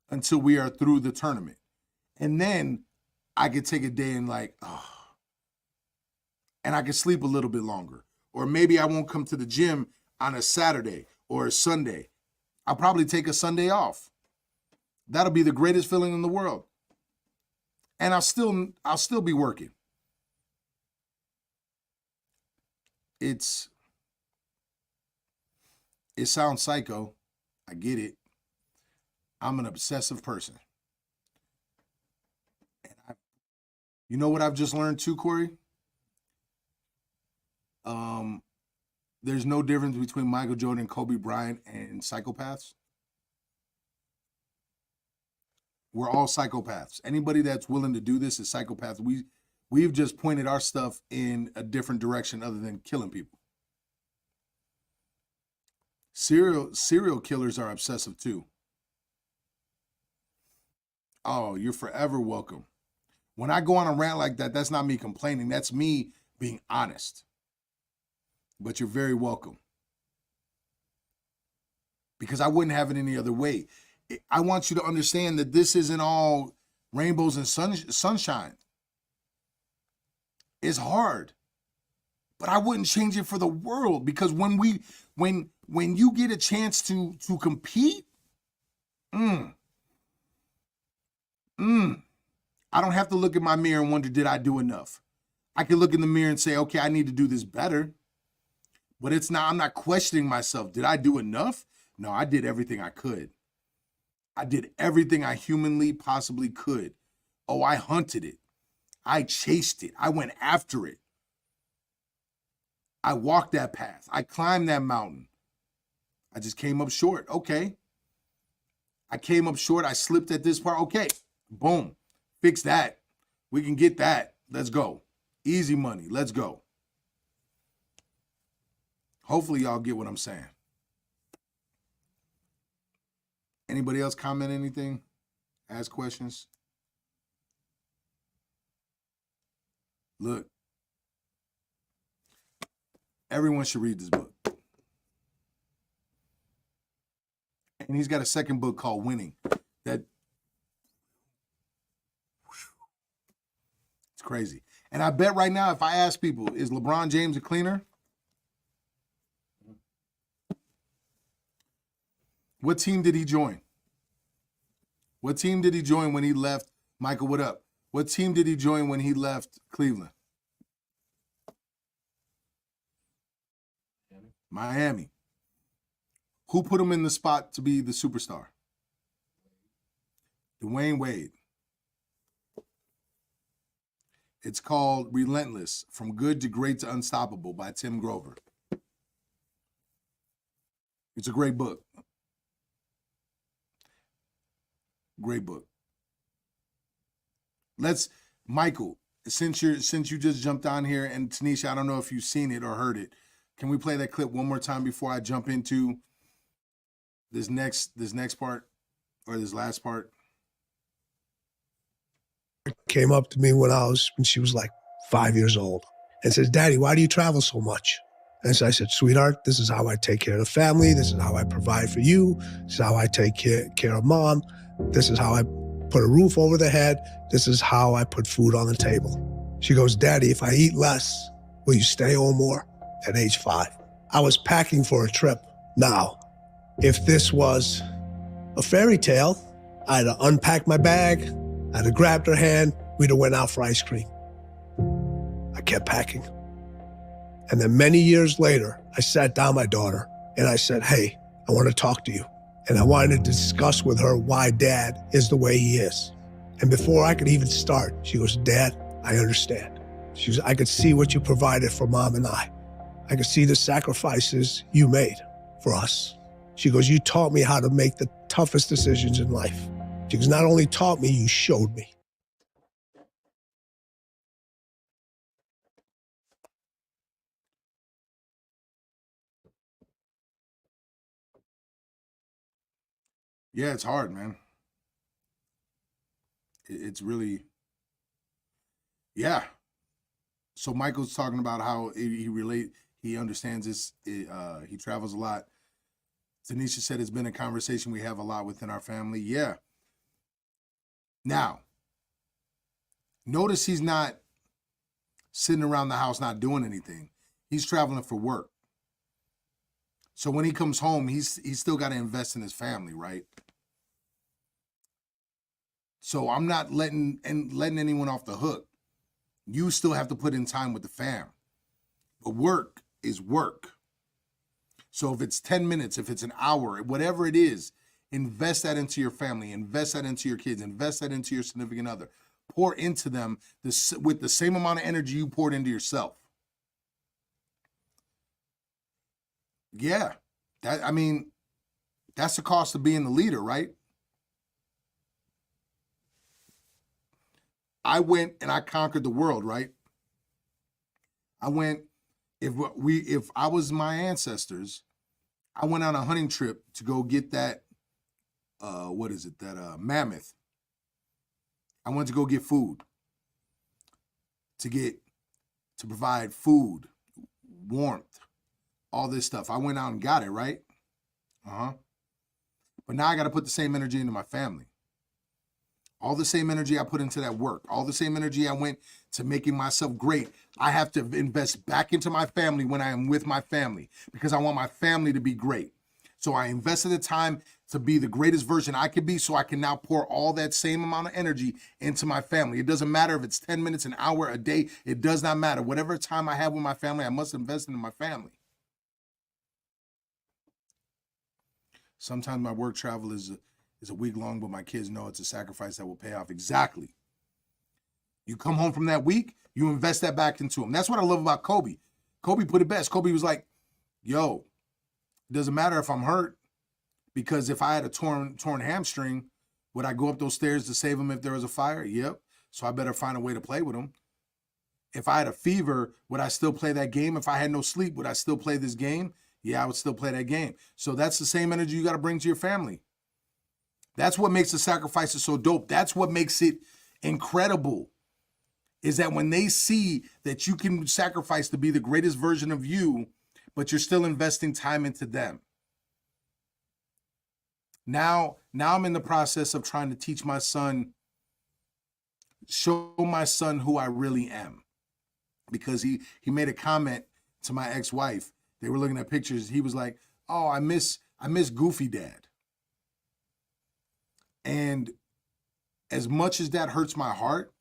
until we are through the tournament. And then I could take a day and and I could sleep a little bit longer. Or maybe I won't come to the gym on a Saturday or a Sunday. I'll probably take a Sunday off. That'll be the greatest feeling in the world. And I'll still be working. It sounds psycho. I get it. I'm an obsessive person. And you know what I've just learned too, Corey? There's no difference between Michael Jordan and Kobe Bryant and psychopaths. We're all psychopaths. Anybody that's willing to do this is psychopath. We've just pointed our stuff in a different direction other than killing people. Serial killers are obsessive too. Oh, you're forever welcome. When I go on a rant like that, that's not me complaining. That's me being honest. But you're very welcome. Because I wouldn't have it any other way. I want you to understand that this isn't all rainbows and sunshine. It's hard. But I wouldn't change it for the world, because when you get a chance to compete, I don't have to look at my mirror and wonder, did I do enough? I can look in the mirror and say, okay, I need to do this better. But I'm not questioning myself. Did I do enough? No, I did everything I could. I did everything I humanly possibly could. Oh, I hunted it. I chased it. I went after it. I walked that path. I climbed that mountain. I just came up short. Okay. I came up short. I slipped at this part. Okay. Boom. Fix that. We can get that. Let's go. Easy money. Let's go. Hopefully y'all get what I'm saying. Anybody else comment anything? Ask questions? Look, everyone should read this book. And he's got a second book called Winning. It's crazy. And I bet right now, if I ask people, is LeBron James a cleaner? What team did he join? What team did he join when he left? Michael, what up? What team did he join when he left Cleveland? Miami. Who put him in the spot to be the superstar? Dwayne Wade. It's called Relentless, From Good to Great to Unstoppable by Tim Grover. It's a great book. Great book. Michael, since you just jumped on here, and Tanisha, I don't know if you've seen it or heard it. Can we play that clip one more time before I jump into this next part or this last part? Came up to me when she was like 5 years old and says, "Daddy, why do you travel so much?" And so I said, "Sweetheart, this is how I take care of the family. This is how I provide for you. This is how I take care of Mom. This is how I put a roof over the head. This is how I put food on the table." She goes, "Daddy, if I eat less, will you stay home more?" At age 5. I was packing for a trip. Now, if this was a fairy tale, I'd have unpacked my bag, I'd have grabbed her hand, we'd have went out for ice cream. I kept packing. And then many years later, I sat down my daughter and I said, "Hey, I want to talk to you." And I wanted to discuss with her why Dad is the way he is. And before I could even start, she goes, "Dad, I understand." She goes, "I could see what you provided for Mom and I. I could see the sacrifices you made for us." She goes, "You taught me how to make the toughest decisions in life." She goes, "Not only taught me, you showed me." Yeah, it's hard, man. It's really, yeah. So Michael's talking about how he understands this. He travels a lot. Tanisha said it's been a conversation we have a lot within our family. Yeah. Now, notice he's not sitting around the house not doing anything. He's traveling for work. So when he comes home, he's still got to invest in his family, right? So I'm not letting anyone off the hook. You still have to put in time with the fam. But work is work. So if it's 10 minutes, if it's an hour, whatever it is, invest that into your family, invest that into your kids, invest that into your significant other. Pour into them with the same amount of energy you poured into yourself. Yeah, that's the cost of being the leader, right? I went and I conquered the world, right? If I was my ancestors, I went on a hunting trip to go get that, mammoth. I went to go get food, to provide food, warmth, all this stuff. I went out and got it, right? But now I got to put the same energy into my family. All the same energy I put into that work, all the same energy I went to making myself great, I have to invest back into my family when I am with my family, because I want my family to be great. So I invested the time to be the greatest version I could be, so I can now pour all that same amount of energy into my family. It doesn't matter if it's 10 minutes, an hour, a day. It does not matter. Whatever time I have with my family, I must invest in my family. Sometimes my work travel is is a week long, but my kids know it's a sacrifice that will pay off. Exactly. You come home from that week, you invest that back into them. That's what I love about Kobe. Kobe put it best. Kobe was like, yo, it doesn't matter if I'm hurt, because if I had a torn hamstring, would I go up those stairs to save him if there was a fire? Yep. So I better find a way to play with him. If I had a fever, would I still play that game? If I had no sleep, would I still play this game? Yeah, I would still play that game. So that's the same energy you got to bring to your family. That's what makes the sacrifices so dope. That's what makes it incredible, is that when they see that you can sacrifice to be the greatest version of you, but you're still investing time into them. Now I'm in the process of trying to teach my son, show my son who I really am. Because he made a comment to my ex-wife. They were looking at pictures. He was like, oh, I miss Goofy Dad. And as much as that hurts my heart,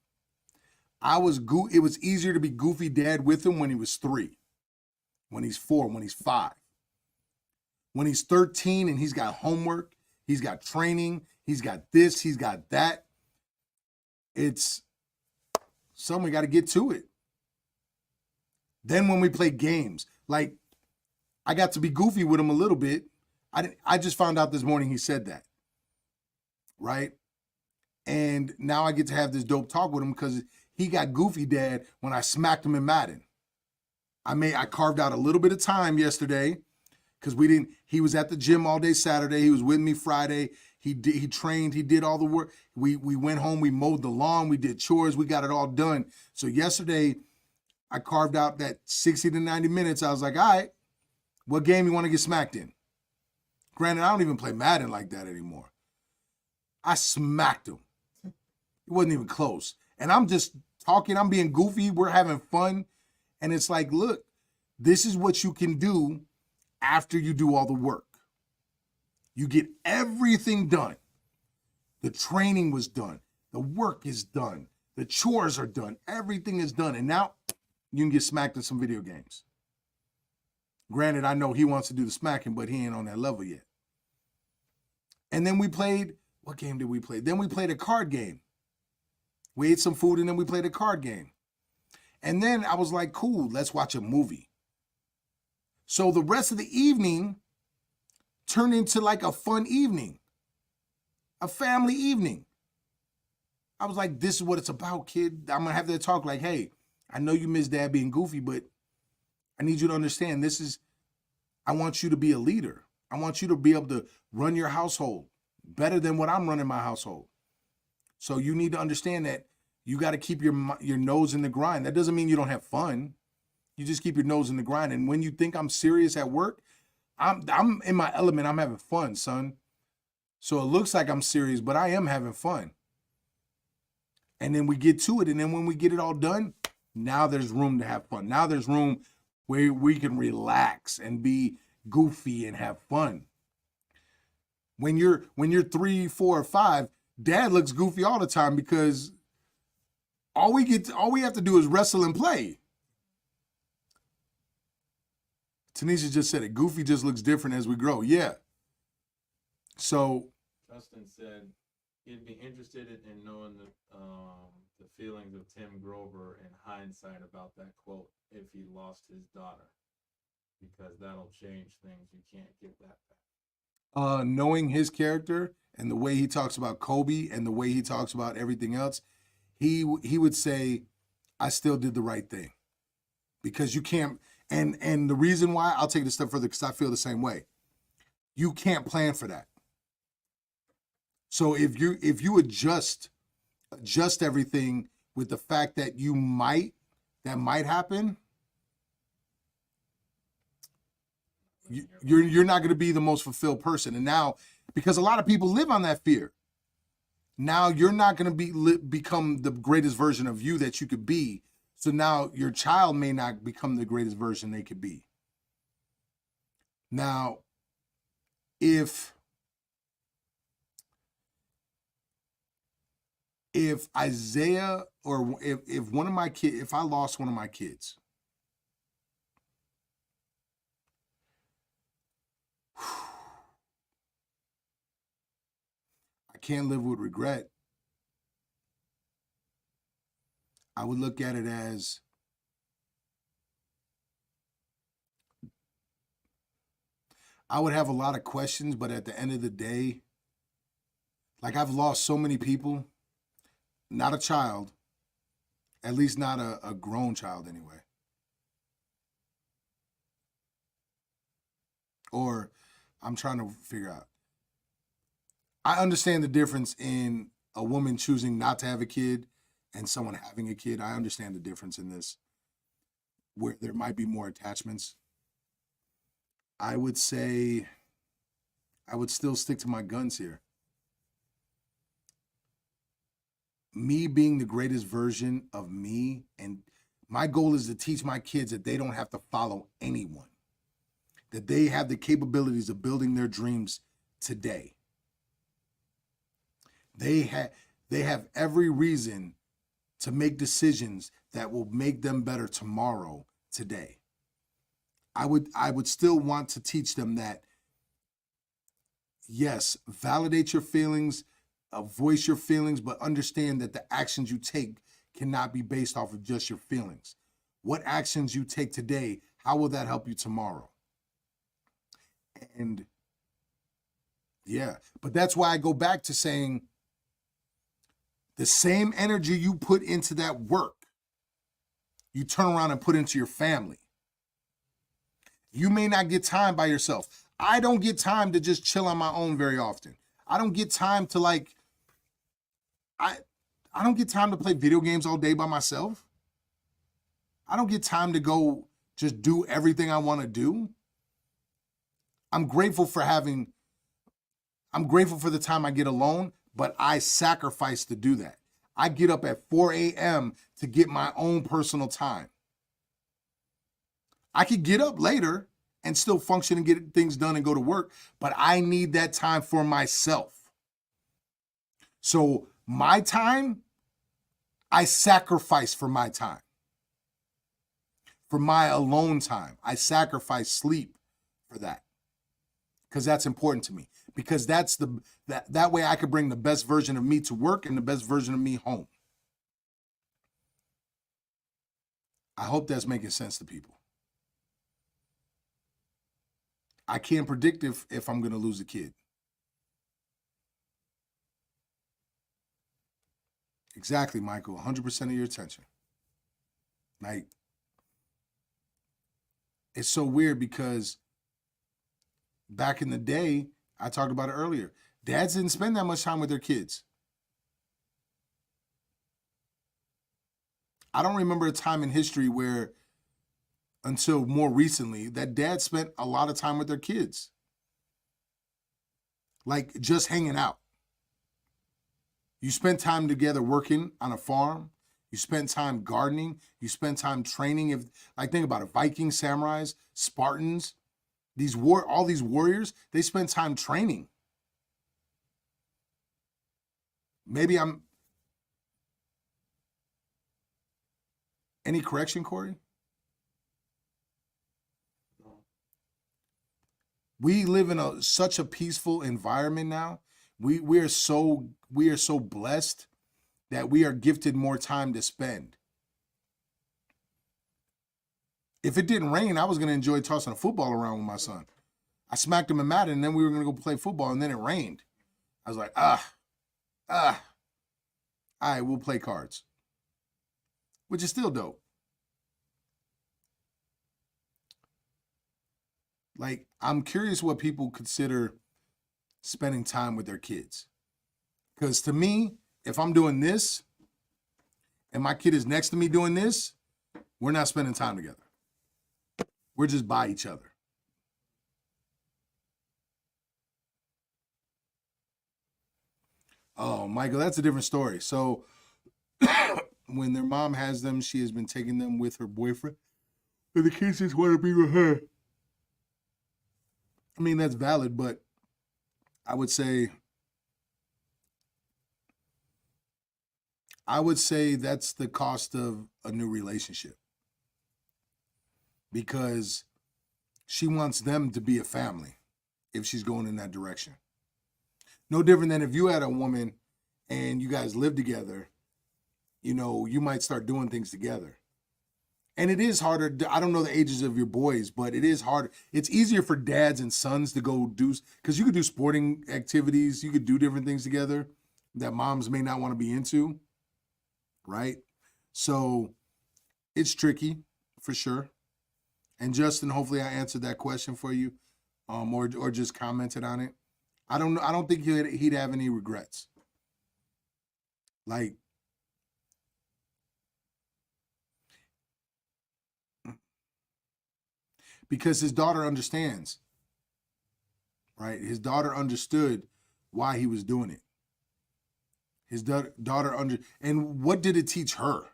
it was easier to be Goofy Dad with him when he was 3, when he's 4, when he's 5. When he's 13 and he's got homework, he's got training, he's got this, he's got that. It's something we got to get to it. Then when we play games, like I got to be goofy with him a little bit. I just found out this morning he said that, right? And now I get to have this dope talk with him because he got Goofy Dad when I smacked him in Madden. I carved out a little bit of time yesterday because he was at the gym all day Saturday. He was with me Friday. He trained, he did all the work. We went home, we mowed the lawn, we did chores, we got it all done. So yesterday, I carved out that 60 to 90 minutes. I was like, all right, what game you want to get smacked in? Granted, I don't even play Madden like that anymore. I smacked him. It wasn't even close. And I'm just talking, I'm being goofy, we're having fun. And it's like, look, this is what you can do after you do all the work. You get everything done. The training was done. The work is done. The chores are done. Everything is done. And now you can get smacked in some video games. Granted, I know he wants to do the smacking, but he ain't on that level yet. And then we played, what game did we play? Then we played a card game. We ate some food and then we played a card game. And then I was like, cool, let's watch a movie. So the rest of the evening turned into like a fun evening, a family evening. I was like, this is what it's about, kid. I'm gonna have that talk like, hey, I know you miss Dad being goofy, but I need you to understand I want you to be a leader. I want you to be able to run your household better than what I'm running my household. So you need to understand that you got to keep your nose in the grind. That doesn't mean you don't have fun. You just keep your nose in the grind. And when you think I'm serious at work, I'm in my element. I'm having fun, son. So it looks like I'm serious, but I am having fun. And then we get to it. And then when we get it all done, now there's room to have fun. Now there's room where we can relax and be goofy and have fun. When you're 3, 4, or 5, Dad looks goofy all the time because all we have to do is wrestle and play. Tanisha just said it. Goofy just looks different as we grow. Yeah. So Justin said he'd be interested in knowing the feelings of Tim Grover in hindsight about that quote if he lost his daughter, because that'll change things. You can't get that back. Knowing his character and the way he talks about Kobe and the way he talks about everything else, he would say, I still did the right thing. Because you can't, and the reason why, I'll take it a step further because I feel the same way. You can't plan for that. So if you adjust everything with the fact that that might happen, you're not going to be the most fulfilled person. And now, because a lot of people live on that fear, now you're not going to become the greatest version of you that you could be. So now your child may not become the greatest version they could be. Now, if Isaiah or if one of my kids, if I lost one of my kids, can't live with regret, I would look at it as I would have a lot of questions, but at the end of the day, like I've lost so many people, not a child, at least not a grown child anyway. Or I'm trying to figure out. I understand the difference in a woman choosing not to have a kid and someone having a kid. I understand the difference in this, where there might be more attachments. I would say I would still stick to my guns here. Me being the greatest version of me, and my goal is to teach my kids that they don't have to follow anyone, that they have the capabilities of building their dreams today. They have every reason to make decisions that will make them better tomorrow, today. I would still want to teach them that, yes, validate your feelings, voice your feelings, but understand that the actions you take cannot be based off of just your feelings. What actions you take today, how will that help you tomorrow? And yeah, but that's why I go back to saying the same energy you put into that work, you turn around and put into your family. You may not get time by yourself. I don't get time to just chill on my own very often. I don't get time to I don't get time to play video games all day by myself. I don't get time to go just do everything I want to do. I'm grateful for the time I get alone, but I sacrifice to do that. I get up at 4 a.m. to get my own personal time. I could get up later and still function and get things done and go to work, but I need that time for myself. So my time, I sacrifice for my time. For my alone time, I sacrifice sleep for that. Because that's important to me. Because that way I could bring the best version of me to work and the best version of me home. I hope that's making sense to people. I can't predict if I'm going to lose a kid. Exactly, Michael. 100% of your attention. Like, it's so weird because back in the day, I talked about it earlier, dads didn't spend that much time with their kids. I don't remember a time in history where, until more recently, that dads spent a lot of time with their kids. Like just hanging out. You spent time together working on a farm. You spent time gardening. You spent time training. Think about it, Vikings, samurais, Spartans, all these warriors, they spend time training. Any correction, Corey? No. We live in such a peaceful environment now. We are so blessed that we are gifted more time to spend. If it didn't rain, I was going to enjoy tossing a football around with my son. I smacked him in Madden, and then we were going to go play football, and then it rained. I was like, all right, we'll play cards, which is still dope. Like, I'm curious what people consider spending time with their kids. Because to me, if I'm doing this and my kid is next to me doing this, we're not spending time together. We're just by each other. Oh, Michael, that's a different story. So when their mom has them, she has been taking them with her boyfriend. And the kids just want to be with her. I mean, that's valid, but I would say that's the cost of a new relationship. Because she wants them to be a family if she's going in that direction. No different than if you had a woman and you guys live together, you know, you might start doing things together. And it is harder. I don't know the ages of your boys, but it is harder. It's easier for dads and sons to go do, because you could do sporting activities. You could do different things together that moms may not want to be into, right? So it's tricky for sure. And Justin, hopefully I answered that question for you, or just commented on it. I don't think he'd have any regrets. Like, because his daughter understands, right? His daughter understood why he was doing it. His daughter and what did it teach her?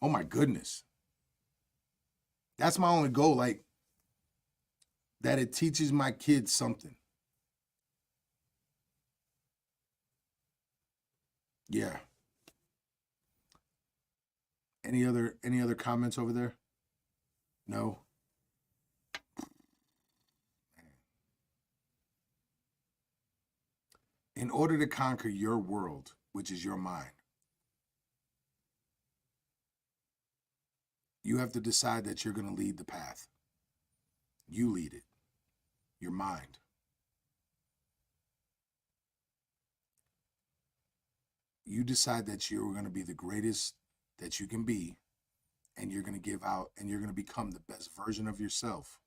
Oh my goodness. That's my only goal, like that it teaches my kids something. Yeah. Any other comments over there? No. In order to conquer your world, which is your mind, you have to decide that you're going to lead the path. You lead it. Your mind. You decide that you're going to be the greatest that you can be, and you're going to give out, and you're going to become the best version of yourself.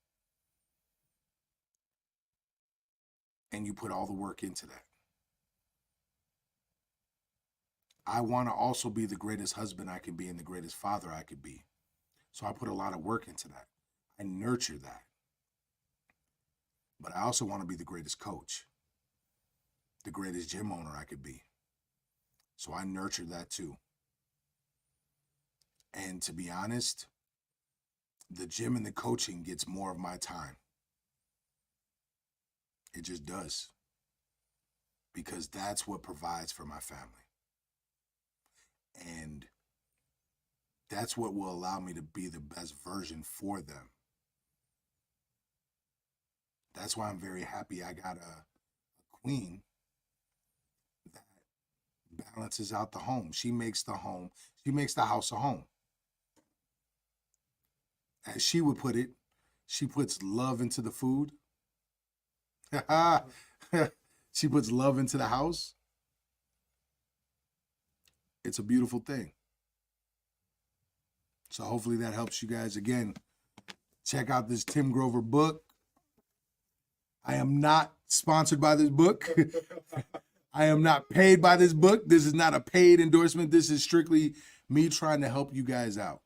And you put all the work into that. I want to also be the greatest husband I can be and the greatest father I could be. So I put a lot of work into that. I nurture that. But I also want to be the greatest coach, the greatest gym owner I could be. So I nurture that too. And to be honest, the gym and the coaching gets more of my time. It just does. Because that's what provides for my family. And that's what will allow me to be the best version for them. That's why I'm very happy I got a queen that balances out the home. She makes the house a home. As she would put it, she puts love into the food. She puts love into the house. It's a beautiful thing. So hopefully that helps you guys. Again, check out this Tim Grover book. I am not sponsored by this book. I am not paid by this book. This is not a paid endorsement. This is strictly me trying to help you guys out,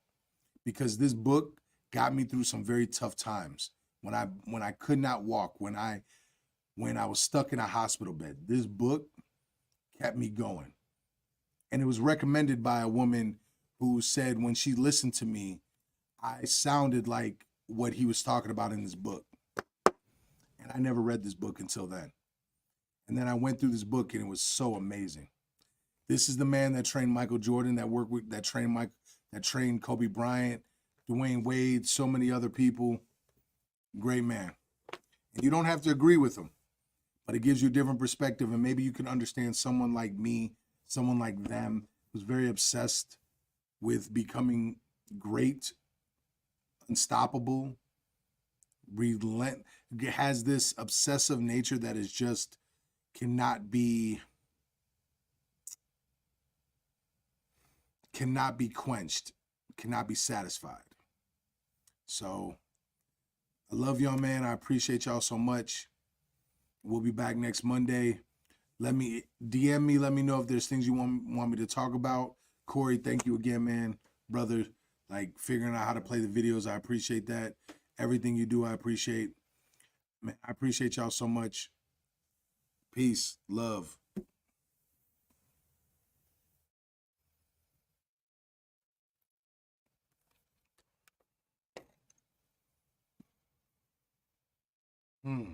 because this book got me through some very tough times when I could not walk, when I was stuck in a hospital bed. This book kept me going. And it was recommended by a woman who said when she listened to me, I sounded like what he was talking about in this book. And I never read this book until then. And then I went through this book and it was so amazing. This is the man that trained Michael Jordan, that trained Kobe Bryant, Dwayne Wade, so many other people. Great man. And you don't have to agree with him, but it gives you a different perspective, and maybe you can understand someone like me, someone like them, who's very obsessed with becoming great, unstoppable, has this obsessive nature that is just cannot be quenched, cannot be satisfied. So I love y'all, man. I appreciate y'all so much. We'll be back next Monday. Let me DM me. Let me know if there's things you want me to talk about. Corey, thank you again, man, brother. Like figuring out how to play the videos, I appreciate that. Everything you do, I appreciate. Man, I appreciate y'all so much. Peace, love. Hmm.